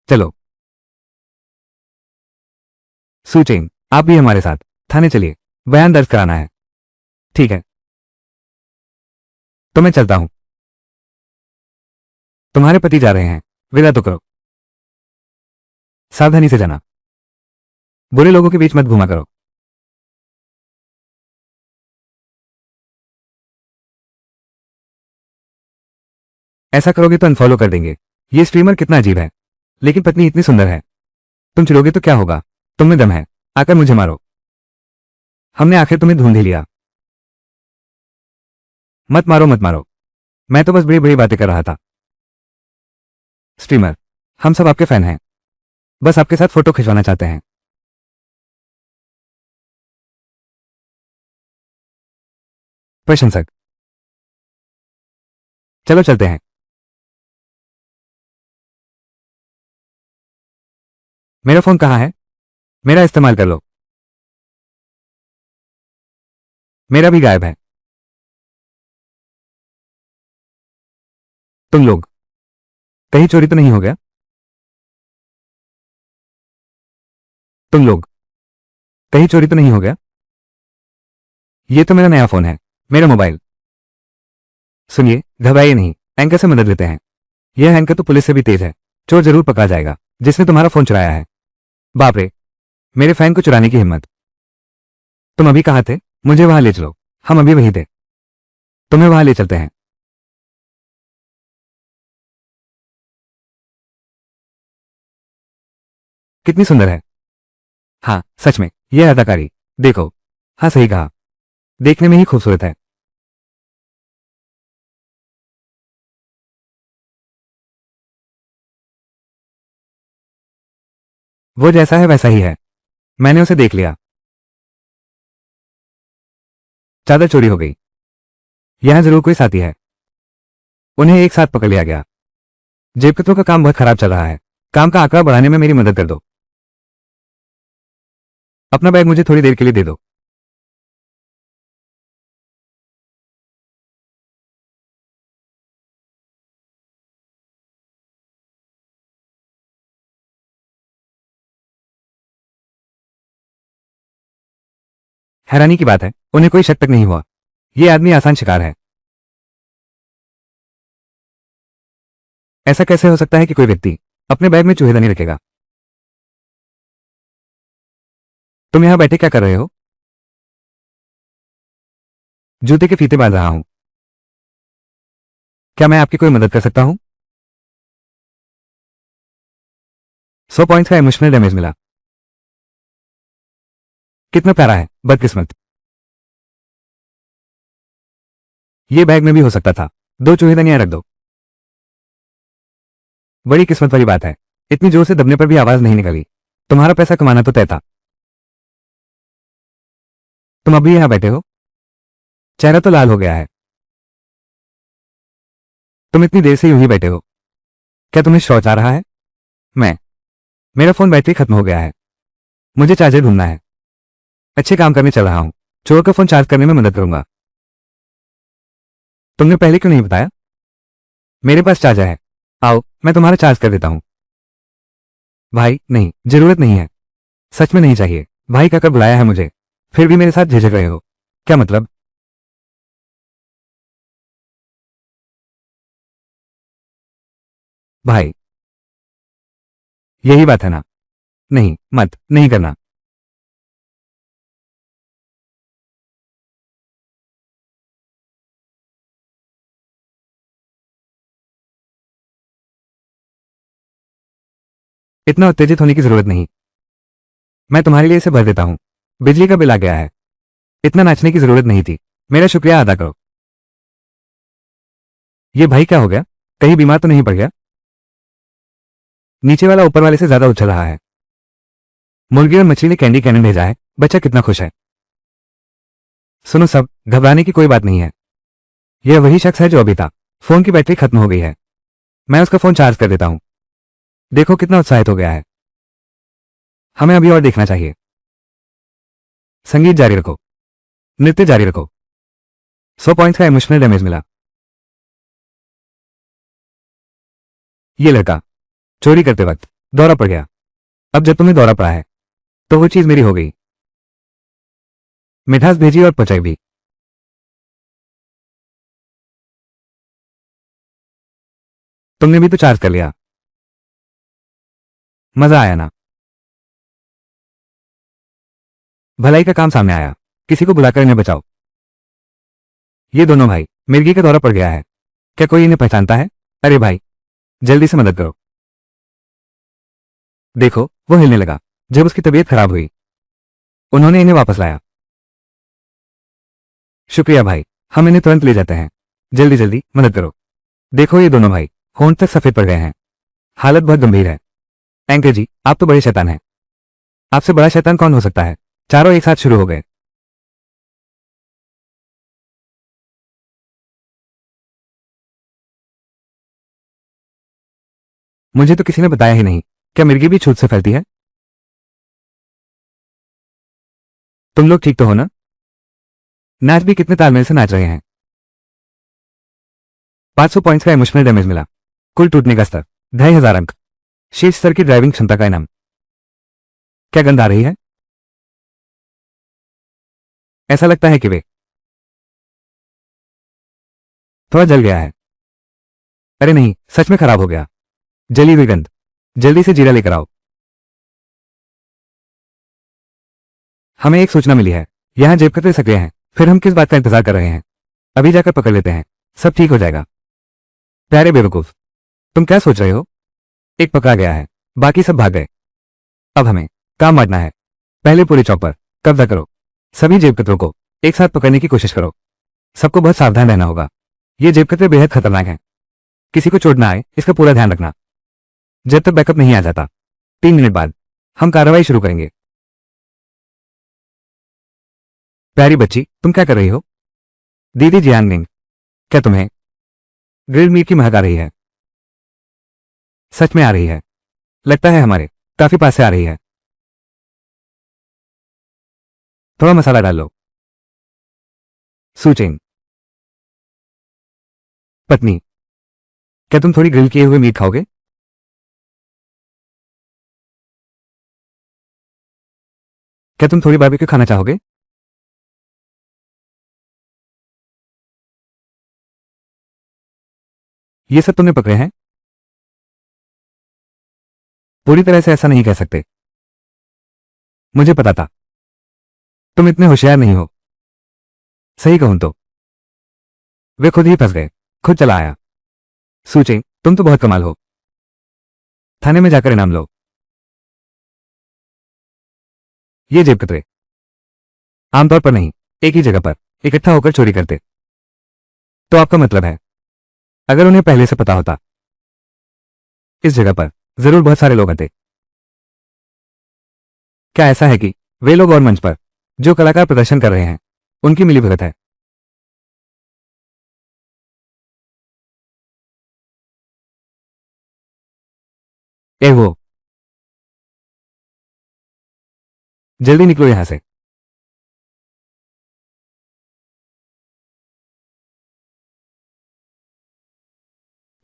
A: चलो। सूचेंग, आप भी हमारे साथ थाने चलिए। बयान दर्ज कराना है। ठीक है, तो मैं चलता हूं। तुम्हारे पति जा रहे हैं, विदा तो करो। सावधानी से जाना। बुरे लोगों के बीच मत घूमा करो। ऐसा करोगे तो अनफॉलो कर देंगे। ये स्ट्रीमर कितना अजीब है, लेकिन पत्नी इतनी सुंदर है। तुम चिढ़ोगे तो क्या होगा? तुम में दम है, आकर मुझे मारो। हमने आखिर तुम्हें ढूंढ ही लिया। मत मारो मत मारो। मैं तो बस बड़ी बड़ी बातें कर रहा था। स्ट्रीमर, हम सब आपके फैन हैं, बस आपके साथ फोटो खिंचवाना चाहते हैं। प्रशंसक, चलो चलते हैं। मेरा फोन कहाँ है? मेरा इस्तेमाल कर लो। मेरा भी गायब है। तुम लोग कहीं चोरी तो नहीं हो गया? तुम लोग कहीं चोरी तो नहीं हो गया? ये तो मेरा नया फोन है, मेरा मोबाइल। सुनिए, घबराइए नहीं, एंकर से मदद लेते हैं। यह एंकर तो पुलिस से भी तेज है। चोर जरूर पकड़ा जाएगा जिसने तुम्हारा फोन चुराया है। बाप रे, मेरे फैन को चुराने की हिम्मत। तुम अभी कहाँ थे? मुझे वहां ले चलो। हम अभी वहीं थे। तुम्हें वहां ले चलते हैं। कितनी सुंदर है। हाँ, सच में, यह अदाकारी देखो, हाँ सही कहा, देखने में ही खूबसूरत है। वो जैसा है वैसा ही है, मैंने उसे देख लिया। चादर चोरी हो गई, यहां जरूर कोई साथी है। उन्हें एक साथ पकड़ लिया गया। जेबकतरों का काम बहुत खराब चल रहा है, काम का आंकड़ा बढ़ाने में मेरी मदद कर दो। अपना बैग मुझे थोड़ी देर के लिए दे दो। हैरानी की बात है, उन्हें कोई शक तक नहीं हुआ। ये आदमी आसान शिकार है। ऐसा कैसे हो सकता है कि कोई व्यक्ति अपने बैग में चूहेदानी रखेगा? तुम यहां बैठे क्या कर रहे हो? जूते के फीते बांध रहा हूं। क्या मैं आपकी कोई मदद कर सकता हूं? 100 पॉइंट्स का इमोशनल डैमेज मिला। कितना प्यारा है, बदकिस्मत। ये बैग में भी हो सकता था। 2 चूहेदानियां रख दो। बड़ी किस्मत वाली बात है, इतनी जोर से दबने पर भी आवाज नहीं निकली। तुम्हारा पैसा कमाना तो तय था। तुम अभी यहां बैठे हो? चेहरा तो लाल हो गया है। तुम इतनी देर से यूं ही बैठे हो, क्या तुम्हें शौच आ रहा है? मैं मेरा फोन बैटरी खत्म हो गया है, मुझे चार्जर ढूंढना है। अच्छे काम करने चल रहा हूं, चोर का फोन चार्ज करने में मदद करूंगा। तुमने पहले क्यों नहीं बताया? मेरे पास चार्जर है, आओ मैं तुम्हारा चार्ज कर देता हूं। भाई नहीं, जरूरत नहीं है, सच में नहीं चाहिए। भाई कहकर बुलाया है मुझे, फिर भी मेरे साथ झिझक रहे हो, क्या मतलब? भाई, यही बात है ना? नहीं, मत नहीं करना। इतना उत्तेजित होने की जरूरत नहीं, मैं तुम्हारे लिए इसे भर देता हूं। बिजली का बिल आ गया है, इतना नाचने की जरूरत नहीं थी। मेरा शुक्रिया अदा करो। ये भाई क्या हो गया, कहीं बीमार तो नहीं पड़ गया? नीचे वाला ऊपर वाले से ज्यादा उछल रहा है। मुर्गी और मछली ने कैंडी कैनन भेजा है, बच्चा कितना खुश है। सुनो सब, घबराने की कोई बात नहीं है। यह वही शख्स है जो अभी था। फोन की बैटरी खत्म हो गई है, मैं उसका फोन चार्ज कर देता हूं। देखो कितना उत्साहित हो गया है। हमें अभी और देखना चाहिए। संगीत जारी रखो, नृत्य जारी रखो। 100 पॉइंट्स का इमोशनल डैमेज मिला। ये लड़का चोरी करते वक्त दौरा पड़ गया। अब जब तुम्हें दौरा पड़ा है तो वो चीज मेरी हो गई। मिठास भेजी और पहुंचाई भी। तुमने भी तो चार्ज कर लिया। मजा आया ना? भलाई का काम सामने आया, किसी को बुलाकर इन्हें बचाओ। ये दोनों भाई, मिर्गी का दौरा पड़ गया है, क्या कोई इन्हें पहचानता है? अरे भाई, जल्दी से मदद करो। देखो वो हिलने लगा जब उसकी तबीयत खराब हुई। उन्होंने इन्हें वापस लाया। शुक्रिया भाई, हम इन्हें तुरंत ले जाते हैं। जल्दी जल्दी मदद करो। देखो ये दोनों भाई होंठ तक सफेद पड़ गए हैं, हालत बहुत गंभीर है। एंकर जी, आप तो बड़े शैतान हैं। आपसे बड़ा शैतान कौन हो सकता है? चारों एक साथ शुरू हो गए। मुझे तो किसी ने बताया ही नहीं, क्या मिर्गी भी छूत से फैलती है? तुम लोग ठीक तो हो ना? नाच भी कितने तालमेल से नाच रहे हैं। 500 पॉइंट्स का इमोशनल डैमेज मिला। कुल टूटने का स्तर 2500 अंक। शीर्ष स्तर की ड्राइविंग क्षमता का इनाम। क्या गंध आ रही है? ऐसा लगता है कि वे थोड़ा जल गया है। अरे नहीं, सच में खराब हो गया। जली हुई गंध। जल्दी से जीरा लेकर आओ। हमें एक सूचना मिली है, यहां जेब कतरे सक्रिय हैं। फिर हम किस बात का इंतजार कर रहे हैं? अभी जाकर पकड़ लेते हैं, सब ठीक हो जाएगा। प्यारे बेवकूफ, तुम क्या सोच रहे हो? एक पकड़ा गया है, बाकी सब भाग गए। अब हमें काम बांटना है। पहले पूरे चौक पर कब्जा करो। सभी जेब कतरों को एक साथ पकड़ने की कोशिश करो। सबको बहुत सावधान रहना होगा। ये जेब कतरे बेहद खतरनाक हैं। किसी को चोट ना आए इसका पूरा ध्यान रखना। जब तक बैकअप नहीं आ जाता 3 मिनट बाद हम कार्रवाई शुरू करेंगे। प्यारी बच्ची, तुम क्या कर रही हो? दीदी जियांगनिंग, क्या तुम्हें ग्रिल्ड मीट की महक आ रही है? सच में आ रही है? लगता है हमारे काफी पास से आ रही है। थोड़ा मसाला डाल लो। सूचेंग, पत्नी, क्या तुम थोड़ी ग्रिल किए हुए मीट खाओगे? क्या तुम थोड़ी बारबेक्यू खाना चाहोगे? ये सब तुमने पकड़े हैं? पूरी तरह से ऐसा नहीं कह सकते। मुझे पता था तुम इतने होशियार नहीं हो। सही कहूं तो वे खुद ही फंस गए। खुद चला आया। सूचेंग, तुम तो बहुत कमाल हो। थाने में जाकर इनाम लो। ये जेब कतरे आमतौर पर नहीं, एक ही जगह पर इकट्ठा होकर चोरी करते। तो आपका मतलब है अगर उन्हें पहले से पता होता इस जगह पर जरूर बहुत सारे लोग आते। क्या ऐसा है कि वे लोग और मंच पर जो कलाकार प्रदर्शन कर रहे हैं उनकी मिलीभगत है? ए वो, जल्दी निकलो यहां से।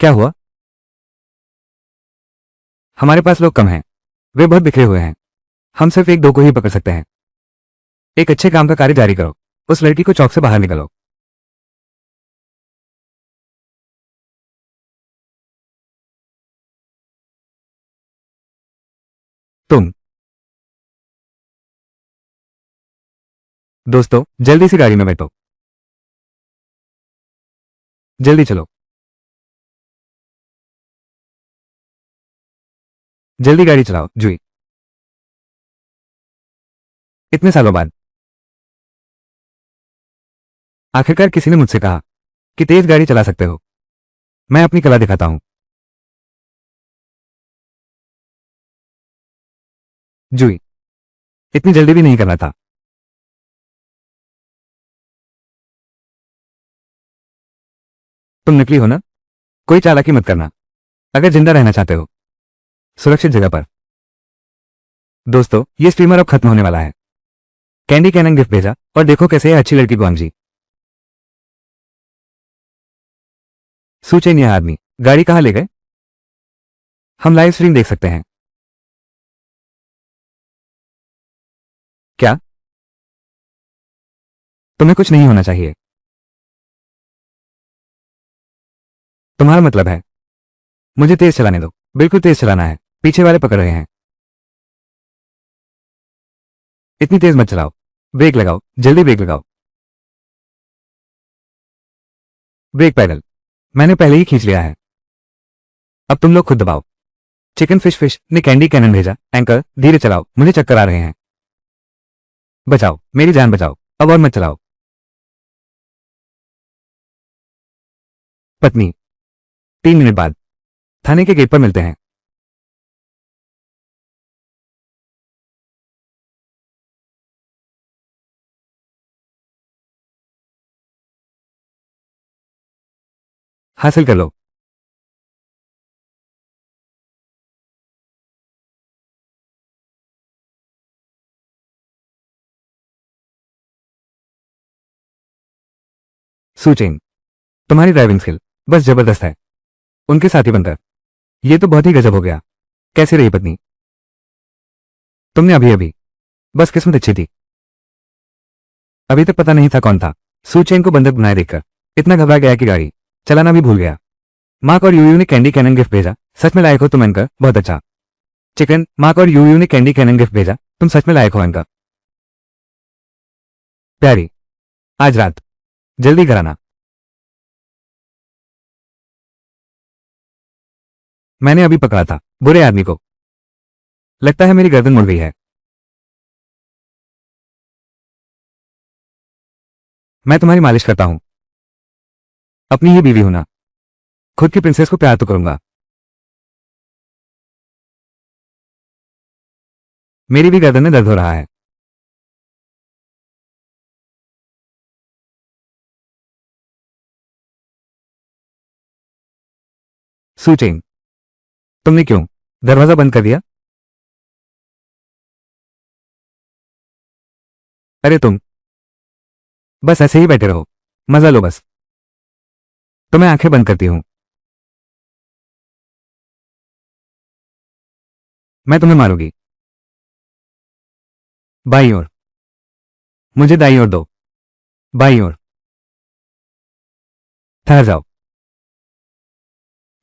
A: क्या हुआ? हमारे पास लोग कम हैं। वे बहुत बिखरे हुए हैं। हम सिर्फ एक दो को ही पकड़ सकते हैं। एक अच्छे काम का कार्य जारी करो। उस लड़की को चौक से बाहर निकालो। तुम दोस्तों, जल्दी से गाड़ी में बैठो। जल्दी चलो। जल्दी गाड़ी चलाओ जुई। इतने सालों बाद आखिरकार किसी ने मुझसे कहा कि तेज गाड़ी चला सकते हो। मैं अपनी कला दिखाता हूं। जुई, इतनी जल्दी भी नहीं करना था। तुम नकली हो ना? कोई चालाकी मत करना। अगर जिंदा रहना चाहते हो सुरक्षित जगह पर। दोस्तों, ये स्ट्रीमर अब खत्म होने वाला है। कैंडी कैनन गिफ्ट भेजा और देखो कैसे है अच्छी लड़की गुआंगजी। सूचेन, यह आदमी गाड़ी कहां ले गए? हम लाइव स्ट्रीम देख सकते हैं क्या? तुम्हें कुछ नहीं होना चाहिए। तुम्हारा मतलब है मुझे तेज चलाने दो। बिल्कुल तेज चलाना है। पीछे वाले पकड़ रहे हैं। इतनी तेज मत चलाओ। ब्रेक लगाओ, जल्दी ब्रेक लगाओ। ब्रेक पैडल मैंने पहले ही खींच लिया है। अब तुम लोग खुद दबाओ। चिकन फिश फिश ने कैंडी कैनन भेजा। एंकर, धीरे चलाओ, मुझे चक्कर आ रहे हैं। बचाओ, मेरी जान बचाओ। अब और मत चलाओ। पत्नी, 3 मिनट बाद थाने के गेट पर मिलते हैं। हासिल कर लो। सूचेन, तुम्हारी ड्राइविंग स्किल बस जबरदस्त है। उनके साथी बनकर यह तो बहुत ही गजब हो गया। कैसे रही पत्नी? तुमने अभी अभी बस किस्मत अच्छी थी। अभी तक पता नहीं था कौन था। सूचेन को बंधक बनाए देखकर इतना घबरा गया कि गाड़ी चलाना भी भूल गया। मार्क और यूयू ने कैंडी कैनन गिफ्ट भेजा। सच में लायक हो तुम एंकर, बहुत अच्छा। चिकन, मार्क और यूयू ने कैंडी कैनन गिफ्ट भेजा। तुम सच में लायक हो एंकर। प्यारी, आज रात जल्दी कराना। मैंने अभी पकड़ा था बुरे आदमी को। लगता है मेरी गर्दन मुड़ गई है। मैं तुम्हारी मालिश करता हूं। अपनी ही बीवी हूं ना, खुद की प्रिंसेस को प्यार तो करूंगा। मेरी भी गर्दन में दर्द हो रहा है। सुचेंग, तुमने क्यों दरवाजा बंद कर दिया? अरे तुम बस ऐसे ही बैठे रहो, मजा लो बस। तो मैं आंखें बंद करती हूं। मैं तुम्हें मारूंगी। बाईं ओर, मुझे दाईं ओर दो। बाईं ओर। ठहर जाओ।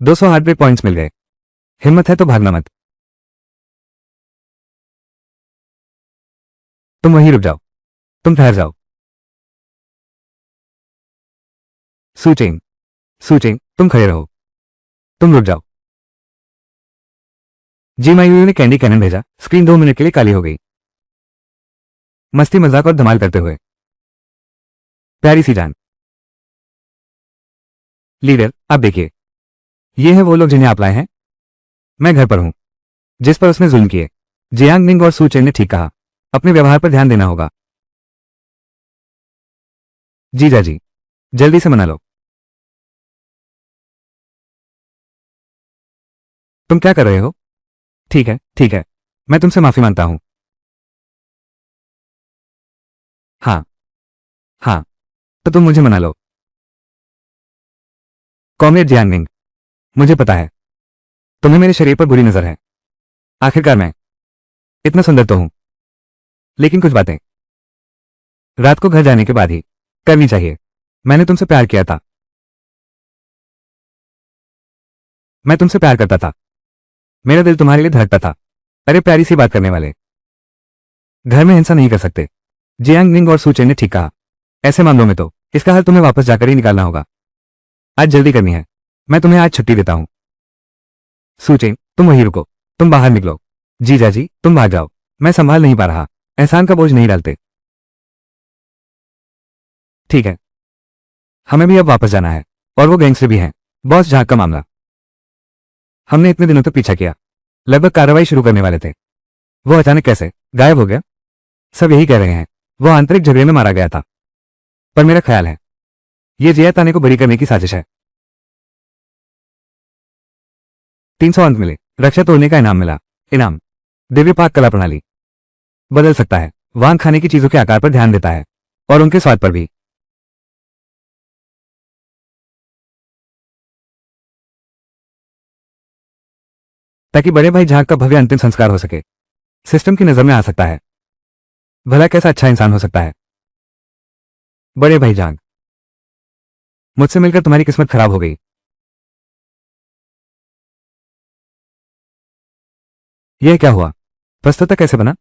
A: 200 हार्ट ब्रेक पॉइंट्स मिल गए। हिम्मत है तो भागना मत। तुम वहीं रुक जाओ। तुम ठहर जाओ। सुचेंग, सुचेंग, तुम खड़े रहो। तुम रुक जाओ। जी मायूयू ने कैंडी कैनन भेजा। स्क्रीन 2 मिनट के लिए काली हो गई। मस्ती मजाक और धमाल करते हुए। प्यारी सी जान। लीडर, आप देखिए, ये है वो लोग जिन्हें आप लाए हैं। मैं घर पर हूं, जिस पर उसने जुल्म किए। जियांग निंग और सू चेन ने ठीक कहा, अपने व्यवहार पर ध्यान देना होगा। जीजा जी, जल्दी से मना लो। तुम क्या कर रहे हो? ठीक है, ठीक है, मैं तुमसे माफी मांगता हूं। हाँ, हाँ, तो तुम मुझे मना लो। कॉमरेड जियांग निंग, मुझे पता है तुम्हें मेरे शरीर पर बुरी नजर है। आखिरकार मैं इतना सुंदर तो हूं, लेकिन कुछ बातें रात को घर जाने के बाद ही करनी चाहिए। मैंने तुमसे प्यार किया था। मैं तुमसे प्यार करता था। मेरा दिल तुम्हारे लिए धड़कता था। अरे प्यारी सी बात करने वाले, घर में हिंसा नहीं कर सकते। जियांग निंग और सूचेन ने ठीक कहा। ऐसे मामलों में तो इसका हल तुम्हें वापस जाकर ही निकालना होगा। आज जल्दी करनी है। मैं तुम्हें आज छुट्टी देता हूं। सूचेन, तुम वहीं रुको। तुम बाहर निकलो। जीजा जी, तुम भाग जाओ। मैं संभाल नहीं पा रहा। एहसान का बोझ नहीं डालते। ठीक है, हमें भी अब वापस जाना है। और वो गैंगस्टर भी हैं। बॉस झाग का मामला हमने इतने दिनों तक पीछा किया, लगभग कार्रवाई शुरू करने वाले थे। वो अचानक कैसे गायब हो गया? सब यही कह रहे हैं वो आंतरिक झगड़े में मारा गया था। पर मेरा ख्याल है ये जिया ताने को बरी करने की साजिश है। 300 अंक मिले। रक्षा तोड़ने का इनाम मिला। इनाम दिव्य पाक कला प्रणाली। बदल सकता है। वांग खाने की चीजों के आकार पर ध्यान देता है और उनके स्वाद पर भी। ताकि बड़े भाई झाग का भव्य अंतिम संस्कार हो सके। सिस्टम की नजर में आ सकता है भला कैसा अच्छा इंसान हो सकता है। बड़े भाई झाग, मुझसे मिलकर तुम्हारी किस्मत खराब हो गई। यह क्या हुआ? प्रस्तुता कैसे बना?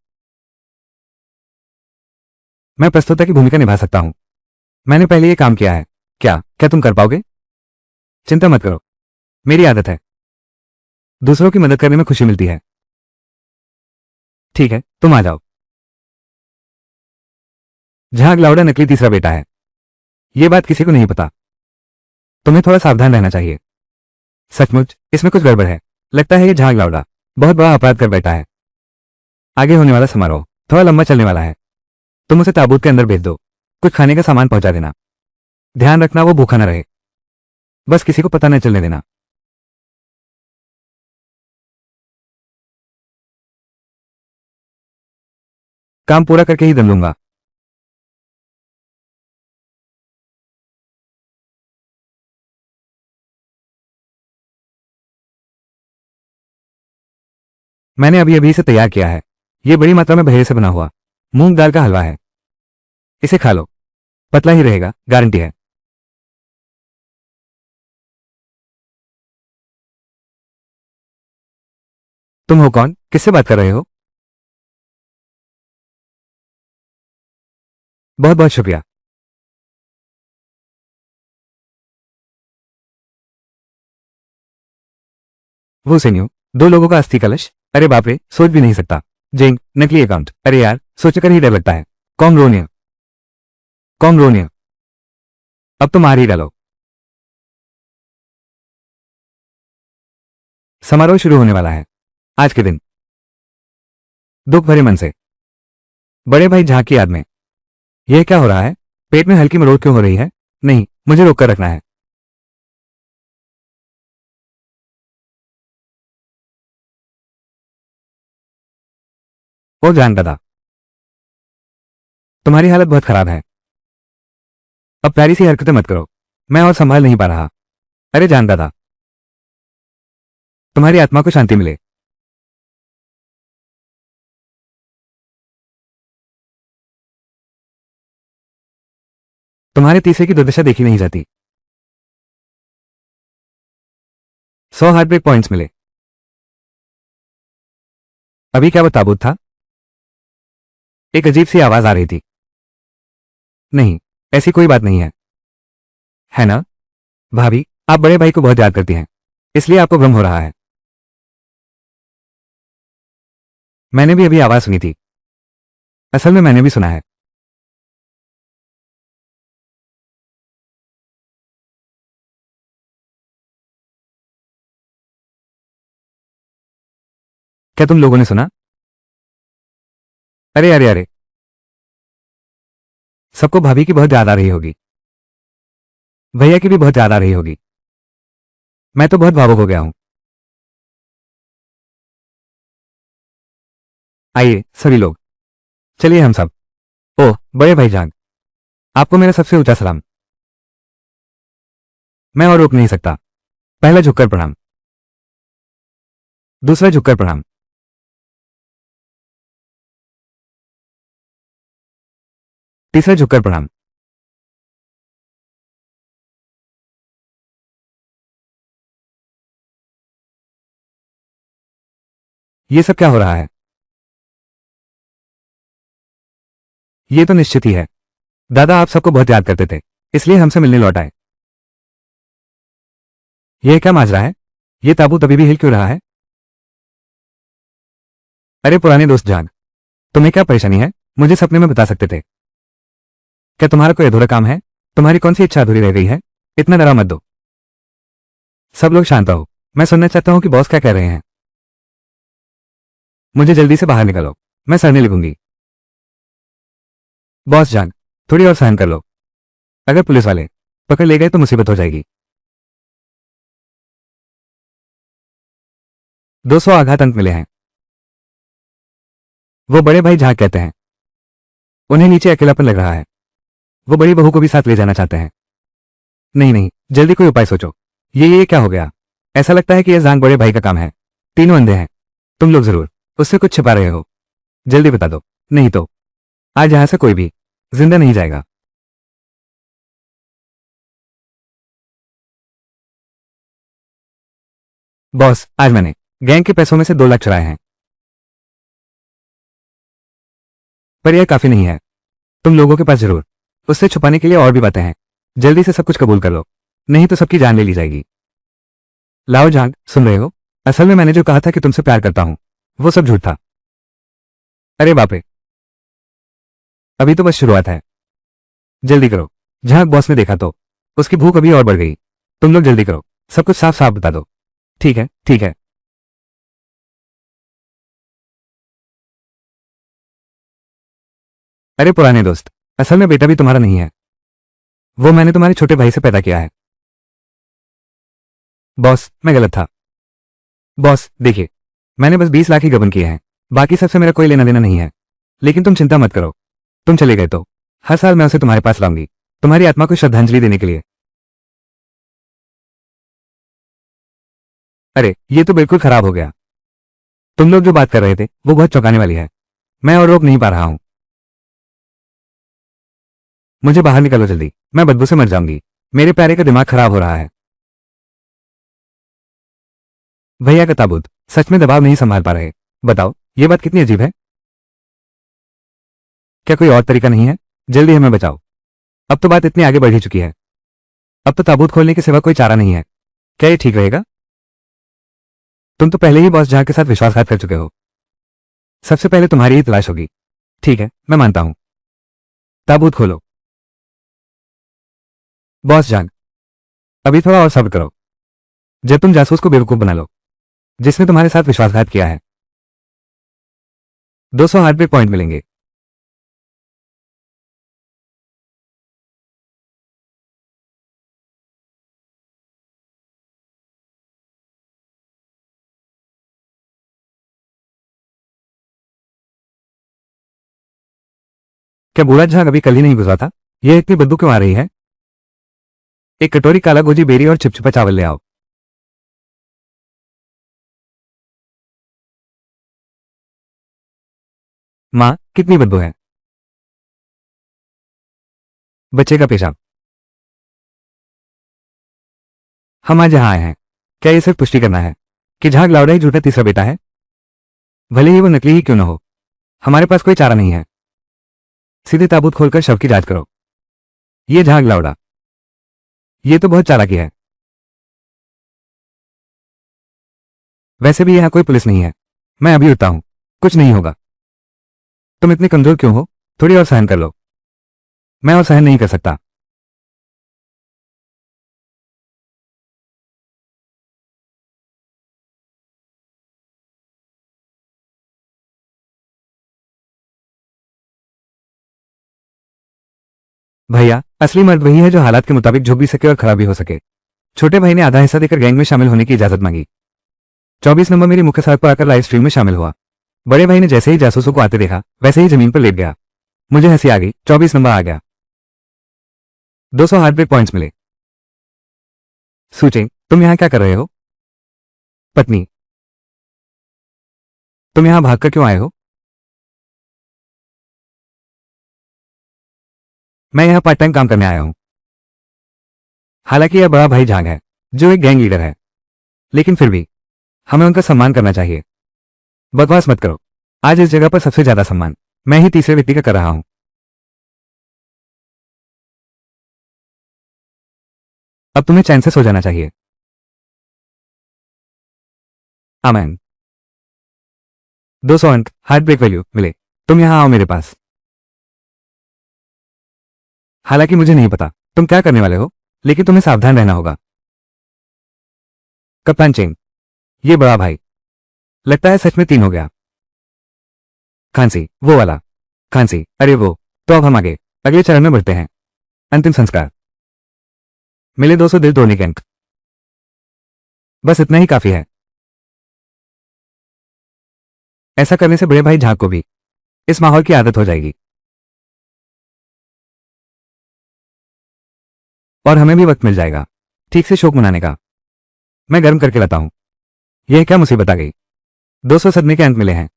A: मैं प्रस्तुता की भूमिका निभा सकता हूं। मैंने पहले यह काम किया है। क्या क्या तुम कर पाओगे? चिंता मत करो, मेरी आदत है। दूसरों की मदद करने में खुशी मिलती है। ठीक है, तुम आ जाओ। झाग लाउडा नकली तीसरा बेटा है। यह बात किसी को नहीं पता। तुम्हें थोड़ा सावधान रहना चाहिए। सचमुच इसमें कुछ गड़बड़ है। लगता है यह झाग लाउडा बहुत बड़ा अपराध कर बैठा है। आगे होने वाला समारोह थोड़ा लंबा चलने वाला है। तुम उसे ताबूत के अंदर भेज दो। कुछ खाने का सामान पहुंचा देना। ध्यान रखना वो भूखा न रहे। बस किसी को पता न चलने देना। काम पूरा करके ही दम लूंगा। मैंने अभी अभी इसे तैयार किया है। यह बड़ी मात्रा में बहेरे से बना हुआ मूंग दाल का हलवा है। इसे खा लो, पतला ही रहेगा, गारंटी है। तुम हो कौन? किससे बात कर रहे हो? बहुत बहुत शुक्रिया। वो सेन्यू, 2 लोगों का अस्थि कलश। अरे बाप रे, सोच भी नहीं सकता। जेंग, नकली अकाउंट। अरे यार, सोचकर ही डर लगता है। कॉमरोनिया, कॉमरोनिया। अब तो मार ही डालो। समारोह शुरू होने वाला है। आज के दिन दुख भरे मन से बड़े भाई झांक की याद में। यह क्या हो रहा है? पेट में हल्की मरोड़ क्यों हो रही है? नहीं, मुझे रोक कर रखना है। ओ जान दादा, तुम्हारी हालत बहुत खराब है। अब प्यारी सी हरकतें मत करो, मैं और संभाल नहीं पा रहा। अरे जान दादा, तुम्हारी आत्मा को शांति मिले। तुम्हारे तीसरे की दुर्दशा देखी नहीं जाती। 100 हार्ट ब्रेक पॉइंट्स मिले। अभी क्या वो ताबूत था? एक अजीब सी आवाज आ रही थी। नहीं, ऐसी कोई बात नहीं है ना? भाभी, आप बड़े भाई को बहुत याद करती हैं, इसलिए आपको भ्रम हो रहा है। मैंने भी अभी आवाज सुनी थी। असल में मैंने भी सुना है। क्या तुम लोगों ने सुना? अरे अरे अरे, सबको भाभी की बहुत याद आ रही होगी। भैया की भी बहुत याद आ रही होगी। मैं तो बहुत भावुक हो गया हूं। आइए सभी लोग, चलिए हम सब। ओह बड़े भाईजान, आपको मेरा सबसे ऊंचा सलाम। मैं और रोक नहीं सकता। पहला झुककर प्रणाम, दूसरा झुककर प्रणाम, तीसरा झुककर प्रणाम। ये सब क्या हो रहा है? ये तो निश्चित ही है। दादा आप सबको बहुत याद करते थे, इसलिए हमसे मिलने लौट आए। यह क्या माजरा है? ये ताबूत अभी भी हिल क्यों रहा है? अरे पुराने दोस्त जाग, तुम्हें क्या परेशानी है? मुझे सपने में बता सकते थे। क्या तुम्हारा कोई अधूरा काम है? तुम्हारी कौन सी इच्छा अधूरी रह गई है? इतना डरा मत दो। सब लोग शांत रहो, मैं सुनना चाहता हूं कि बॉस क्या कह रहे हैं। मुझे जल्दी से बाहर निकालो, मैं सड़ने लगूंगी। बॉस जाग, थोड़ी और सहन कर लो। अगर पुलिस वाले पकड़ ले गए तो मुसीबत हो जाएगी। 200 आघात अंक मिले हैं। वो बड़े भाई झाग कहते हैं। उन्हें नीचे अकेलापन लग रहा है। वो बड़ी बहू को भी साथ ले जाना चाहते हैं। नहीं नहीं, जल्दी कोई उपाय सोचो। ये क्या हो गया? ऐसा लगता है कि यह जांग बड़े भाई का काम है। तीनों अंधे हैं। तुम लोग जरूर उससे कुछ छिपा रहे हो। जल्दी बता दो, नहीं तो आज यहां से कोई भी जिंदा नहीं जाएगा। बॉस, आज मैंने गैंग के पैसों में से 2 लाख चुराए हैं। पर यह काफी नहीं है। तुम लोगों के पास जरूर उससे छुपाने के लिए और भी बातें हैं। जल्दी से सब कुछ कबूल कर लो, नहीं तो सबकी जान ले ली जाएगी। लाओ जांग, सुन रहे हो? असल में मैंने जो कहा था कि तुमसे प्यार करता हूं, वो सब झूठ था। अरे बाप रे, अभी तो बस शुरुआत है। जल्दी करो। जहां बॉस ने देखा तो उसकी भूख अभी और बढ़ गई। तुम लोग जल्दी करो, सब कुछ साफ साफ बता दो। ठीक है ठीक है। अरे पुराने दोस्त, असल में बेटा भी तुम्हारा नहीं है। वो मैंने तुम्हारे छोटे भाई से पैदा किया है। बॉस, मैं गलत था। बॉस देखिए, मैंने बस 20 लाख ही गबन किए हैं, बाकी सबसे मेरा कोई लेना देना नहीं है। लेकिन तुम चिंता मत करो, तुम चले गए तो हर साल मैं उसे तुम्हारे पास लाऊंगी, तुम्हारी आत्मा को श्रद्धांजलि देने के लिए। अरे ये तो बिल्कुल खराब हो गया। तुम लोग जो बात कर रहे थे वो बहुत चौंकाने वाली है। मैं और रोक नहीं पा रहा हूं। मुझे बाहर निकालो जल्दी, मैं बदबू से मर जाऊंगी। मेरे प्यारे का दिमाग खराब हो रहा है। भैया का ताबूत, सच में दबाव नहीं संभाल पा रहे। बताओ, ये बात कितनी अजीब है। क्या कोई और तरीका नहीं है? जल्दी हमें बचाओ। अब तो बात इतनी आगे बढ़ ही चुकी है। अब तो ताबूत खोलने के सिवा कोई चारा नहीं है। क्या ये ठीक रहेगा? तुम तो पहले ही बॉस जहां के साथ विश्वासघात कर चुके हो। सबसे पहले तुम्हारी ही तलाश होगी। ठीक है, मैं मानता हूं। ताबूत खोलो। बॉस जान, अभी थोड़ा और सब्र करो। जब तुम जासूस को बेवकूफ बना लो जिसने तुम्हारे साथ विश्वासघात किया है, 200 हार्टब्रेक पॉइंट मिलेंगे। क्या बूढ़ा झाग अभी कल ही नहीं गुजरा था? यह इतनी बदबू क्यों आ रही है? एक कटोरी काला गोजी बेरी और चिपचिपा चावल ले आओ। माँ, कितनी बदबू है। बच्चे का पेशाब। हम आज यहाँ आए हैं, क्या ये सिर्फ पुष्टि करना है कि झाग लावड़ा ही झूठा तीसरा बेटा है? भले ही वो नकली ही क्यों न हो, हमारे पास कोई चारा नहीं है। सीधे ताबूत खोलकर शव की जांच करो। ये झाग लावड़ा, ये तो बहुत चालाकी है। वैसे भी यहाँ कोई पुलिस नहीं है, मैं अभी उठता हूँ, कुछ नहीं होगा। तुम इतने कमजोर क्यों हो? थोड़ी और सहन कर लो। मैं और सहन नहीं कर सकता। भैया, असली मर्द वही है जो हालात के मुताबिक झुक भी सके और खड़ा भी हो सके। छोटे भाई ने आधा हिस्सा देकर गैंग में शामिल होने की इजाजत मांगी। 24 नंबर मेरी मुख्य सड़क पर आकर लाइव स्ट्रीम में शामिल हुआ। बड़े भाई ने जैसे ही जासूसों को आते देखा वैसे ही जमीन पर लेट गया। मुझे हंसी आ गई। 24 नंबर आ गया। 200 हार्टब्रेक पॉइंट्स मिले। सूचिंग, तुम यहाँ क्या कर रहे हो? पत्नी, तुम यहाँ भागकर क्यों आए हो? मैं यहाँ पार्ट टाइम काम करने आया हूँ। हालांकि यह बड़ा भाई झांग है जो एक गैंग लीडर है, लेकिन फिर भी हमें उनका सम्मान करना चाहिए। बकवास मत करो। आज इस जगह पर सबसे ज्यादा सम्मान मैं ही तीसरे व्यक्ति का कर रहा हूं। अब तुम्हें चैन से सो जाना चाहिए। आमेन। 200 अंक हार्ट ब्रेक वैल्यू मिले। तुम यहां आओ मेरे पास। हालांकि मुझे नहीं पता तुम क्या करने वाले हो, लेकिन तुम्हें सावधान रहना होगा। कप्तान चेंग, ये बड़ा भाई, लगता है सच में 3 हो गया। खांसी, वो वाला। खांसी, अरे वो। तो अब हम आगे अगले चरण में बढ़ते हैं। अंतिम संस्कार। मिले 200 दिल तोड़ने के अंक। बस इतना ही काफी है। ऐसा करने से बड़े भाई झाग को भी इस माहौल की आदत हो जाएगी और हमें भी वक्त मिल जाएगा ठीक से शोक मनाने का। मैं गर्म करके लाता हूं। यह क्या मुसीबत आ गई? 200 सदमे के अंक मिले हैं।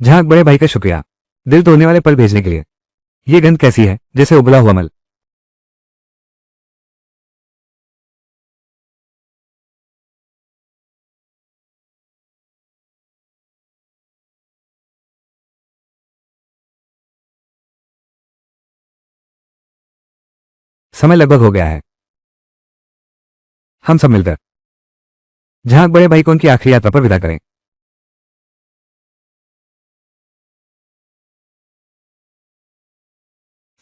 A: झाग, बड़े भाई का शुक्रिया दिल तोड़ने वाले पल भेजने के लिए। ये गंध कैसी है? जैसे उबला हुआ मल। समय लगभग हो गया है। हम सब मिलकर झाग बड़े भाई को उनकी आखिरी यात्रा पर विदा करें।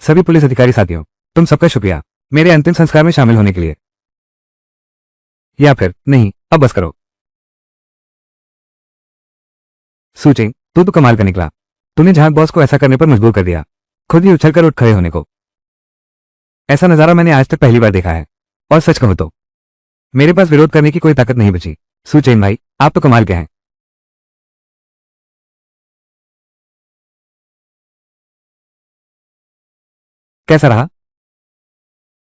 A: सभी पुलिस अधिकारी साथियों, तुम सबका शुक्रिया मेरे अंतिम संस्कार में शामिल होने के लिए। या फिर नहीं, अब बस करो। सूचिंग, तू तो कमाल का निकला। तूने झाग बॉस को ऐसा करने पर मजबूर कर दिया, खुद ही उछलकर उठ खड़े होने को। ऐसा नजारा मैंने आज तक पहली बार देखा है। और सच कहूं तो मेरे पास विरोध करने की कोई ताकत नहीं बची। सुचेन भाई, आप तो कमाल के हैं। कैसा रहा?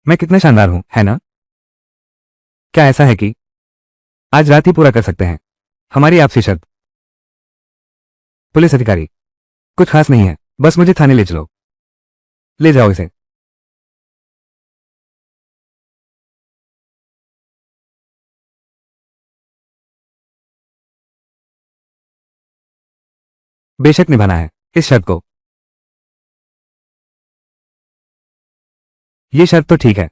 A: मैं कितना शानदार हूं, है ना? क्या ऐसा है कि आज रात ही पूरा कर सकते हैं हमारी आपसी शर्त? पुलिस अधिकारी, कुछ खास नहीं है, बस मुझे थाने ले चलो। ले जाओ इसे। बेशक निभाना है इस शर्त को। ये शर्त तो ठीक है।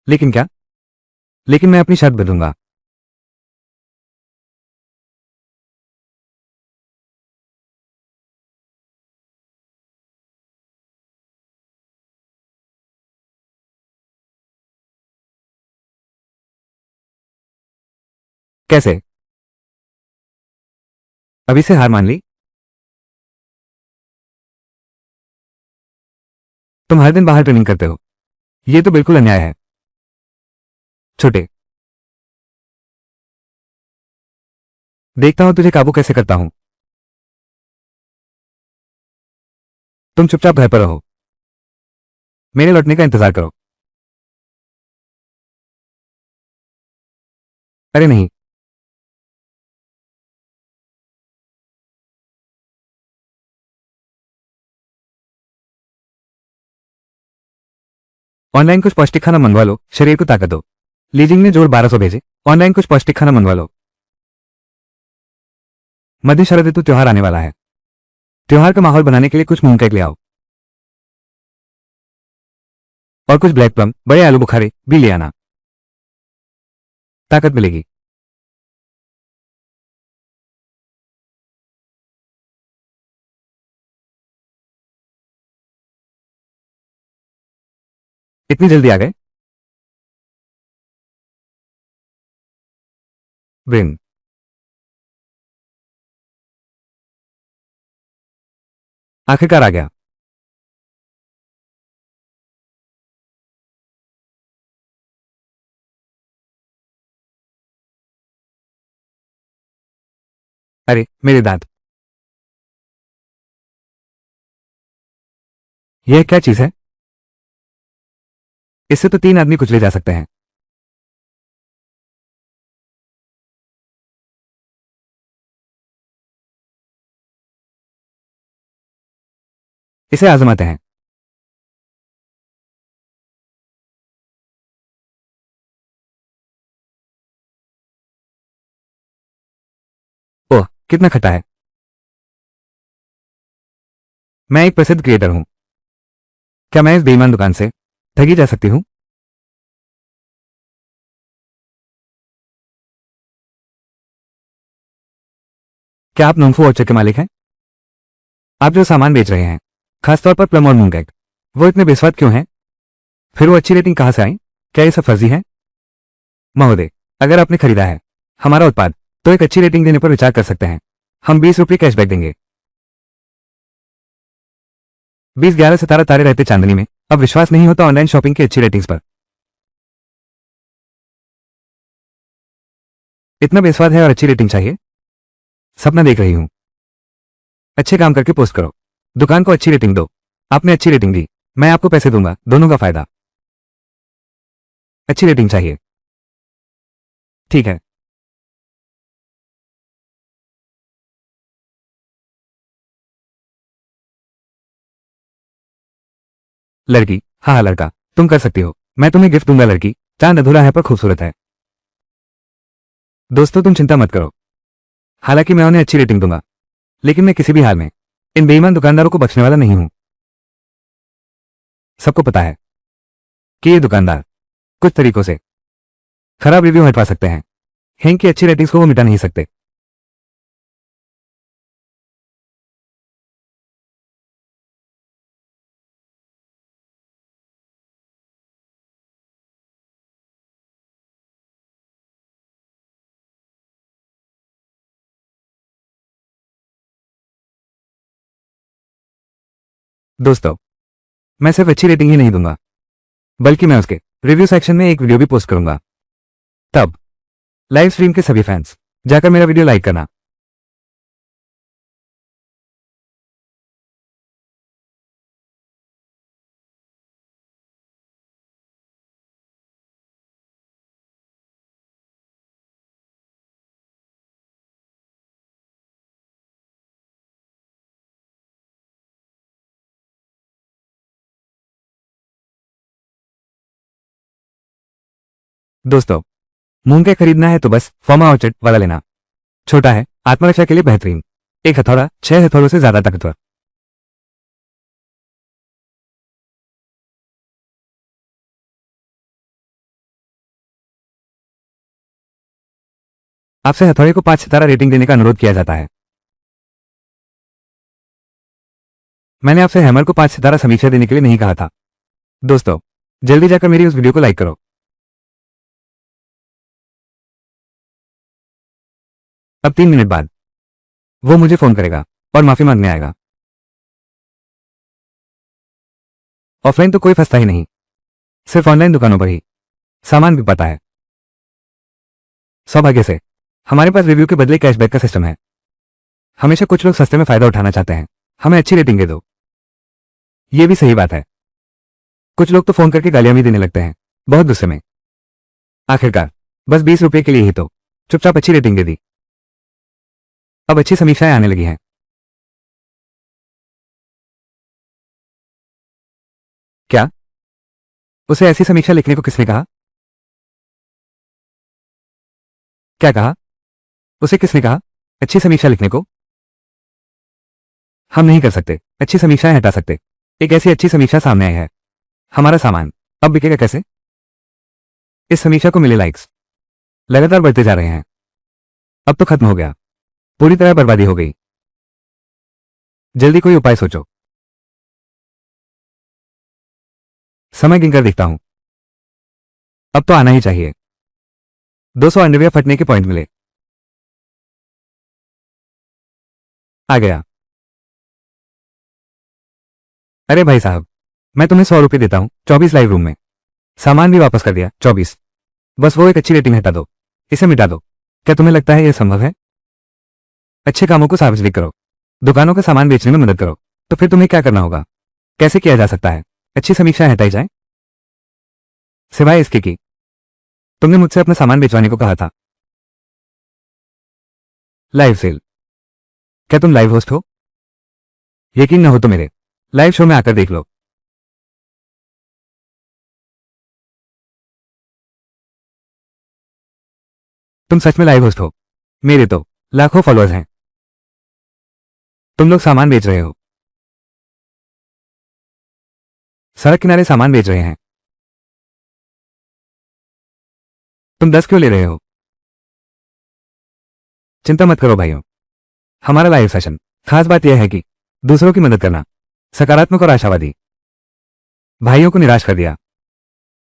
A: लेकिन क्या? लेकिन मैं अपनी शर्त बदलूंगा। कैसे? अभी से हार मान ली? तुम हर दिन बाहर ट्रेनिंग करते हो, ये तो बिल्कुल अन्याय है। छोटे, देखता हूं तुझे काबू कैसे करता हूं। तुम चुपचाप घर पर रहो, मेरे लौटने का इंतजार करो। अरे नहीं, ऑनलाइन कुछ पौष्टिक खाना मंगवा लो, शरीर को ताकत दो। लीजिंग ने जोड़ 1200 भेजे। ऑनलाइन कुछ पौष्टिक खाना मंगवा लो। मध्य शरद ऋतु त्योहार आने वाला है, त्योहार का माहौल बनाने के लिए कुछ मूंग केक ले आओ और कुछ ब्लैक प्लम, बड़े आलू बुखारे भी ले आना, ताकत मिलेगी। इतनी जल्दी आ गए? ब्रेन, आखिरकार आ गया। अरे मेरे दांत, यह क्या चीज है? इससे तो 3 आदमी कुचले जा सकते हैं। इसे आजमाते हैं। ओह, कितना खट्टा है। मैं एक प्रसिद्ध क्रिएटर हूं, क्या मैं इस बेईमान दुकान से ठगी जा सकती हूं? क्या आप नोंफू वाउचर के मालिक हैं? आप जो सामान बेच रहे हैं, खासतौर पर प्लम और मूंग केक, वो इतने बेस्वाद क्यों हैं? फिर वो अच्छी रेटिंग कहां से आई? क्या ये सब फर्जी है? महोदय, अगर आपने खरीदा है हमारा उत्पाद तो एक अच्छी रेटिंग देने पर विचार कर सकते हैं। हम 20 रुपये कैशबैक देंगे। 20 11 सितारा तारे रहते चांदनी में। अब विश्वास नहीं होता ऑनलाइन शॉपिंग की अच्छी रेटिंग्स पर? इतना बेस्वाद है और अच्छी रेटिंग चाहिए? सपना देख रही हूं। अच्छे काम करके पोस्ट करो, दुकान को अच्छी रेटिंग दो। आपने अच्छी रेटिंग दी, मैं आपको पैसे दूंगा, दोनों का फायदा। अच्छी रेटिंग चाहिए। ठीक है। लड़की, हाँ हाँ लड़का, तुम कर सकती हो, मैं तुम्हें गिफ्ट दूंगा। लड़की, चांद अधूरा है पर खूबसूरत है। दोस्तों तुम चिंता मत करो, हालांकि मैं उन्हें अच्छी रेटिंग दूंगा, लेकिन मैं किसी भी हाल में इन बेईमान दुकानदारों को बख्शने वाला नहीं हूं। सबको पता है कि ये दुकानदार कुछ तरीकों से खराब रिव्यू हटवा सकते हैं। हैंक की अच्छी रेटिंग्स को वो मिटा नहीं सकते। दोस्तों, मैं सिर्फ अच्छी रेटिंग ही नहीं दूंगा, बल्कि मैं उसके रिव्यू सेक्शन में एक वीडियो भी पोस्ट करूंगा। तब लाइव स्ट्रीम के सभी फैंस जाकर मेरा वीडियो लाइक करना। दोस्तों, मूंग के खरीदना है तो बस फॉर्मा ऑर्चर्ड वाला लेना। छोटा है, आत्मरक्षा के लिए बेहतरीन, एक हथौड़ा 6 हथौड़ों से ज्यादा ताकतवर। आपसे हथौड़े को 5 सितारा रेटिंग देने का अनुरोध किया जाता है। मैंने आपसे हैमर को 5 सितारा समीक्षा देने के लिए नहीं कहा था। दोस्तों, जल्दी जाकर मेरी उस वीडियो को लाइक करो। अब 3 मिनट बाद वो मुझे फोन करेगा और माफी मांगने आएगा। ऑफलाइन तो कोई फंसता ही नहीं, सिर्फ ऑनलाइन दुकानों पर ही सामान बिक पाता है। सौभाग्य से हमारे पास रिव्यू के बदले कैशबैक का सिस्टम है। हमेशा कुछ लोग सस्ते में फायदा उठाना चाहते हैं, हमें अच्छी रेटिंग दे दो। ये भी सही बात है, कुछ लोग तो फोन करके गालियां भी देने लगते हैं, बहुत गुस्से में। आखिरकार बस 20 रुपए के लिए ही तो चुपचाप अच्छी रेटिंग दे दी। अब अच्छी समीक्षाएं आने लगी हैं। क्या? उसे ऐसी समीक्षा लिखने को किसने कहा? क्या कहा? उसे किसने कहा अच्छी समीक्षा लिखने को? हम नहीं कर सकते अच्छी समीक्षाएं हटा सकते। एक ऐसी अच्छी समीक्षा सामने आई है, हमारा सामान अब बिकेगा कैसे? इस समीक्षा को मिले लाइक्स लगातार बढ़ते जा रहे हैं। अब तो खत्म हो गया, पूरी तरह बर्बादी हो गई। जल्दी कोई उपाय सोचो। समय गिनकर देखता हूं, अब तो आना ही चाहिए। 200 अंडरवियर फटने के पॉइंट मिले। आ गया। अरे भाई साहब, मैं तुम्हें 100 रुपये देता हूं 24 लाइव रूम में। सामान भी वापस कर दिया 24। बस वो एक अच्छी रेटिंग हटा दो, इसे मिटा दो। क्या तुम्हें लगता है यह संभव है? अच्छे कामों को सार्वजनिक करो, दुकानों का सामान बेचने में मदद करो। तो फिर तुम्हें क्या करना होगा? कैसे किया जा सकता है अच्छी समीक्षाएं हटाई जाए? सिवाय इसके कि तुमने मुझसे अपना सामान बेचवाने को कहा था। Live sale? क्या तुम लाइव होस्ट हो? यकीन न हो तो मेरे लाइव शो में आकर देख लो। तुम सच में लाइव होस्ट हो? मेरे तो लाखों फॉलोअर्स हैं। तुम लोग सामान बेच रहे हो, सड़क किनारे सामान बेच रहे हैं। तुम 10 क्यों ले रहे हो? चिंता मत करो भाइयों, हमारा लाइव सेशन खास बात यह है कि दूसरों की मदद करना, सकारात्मक और आशावादी। भाइयों को निराश कर दिया।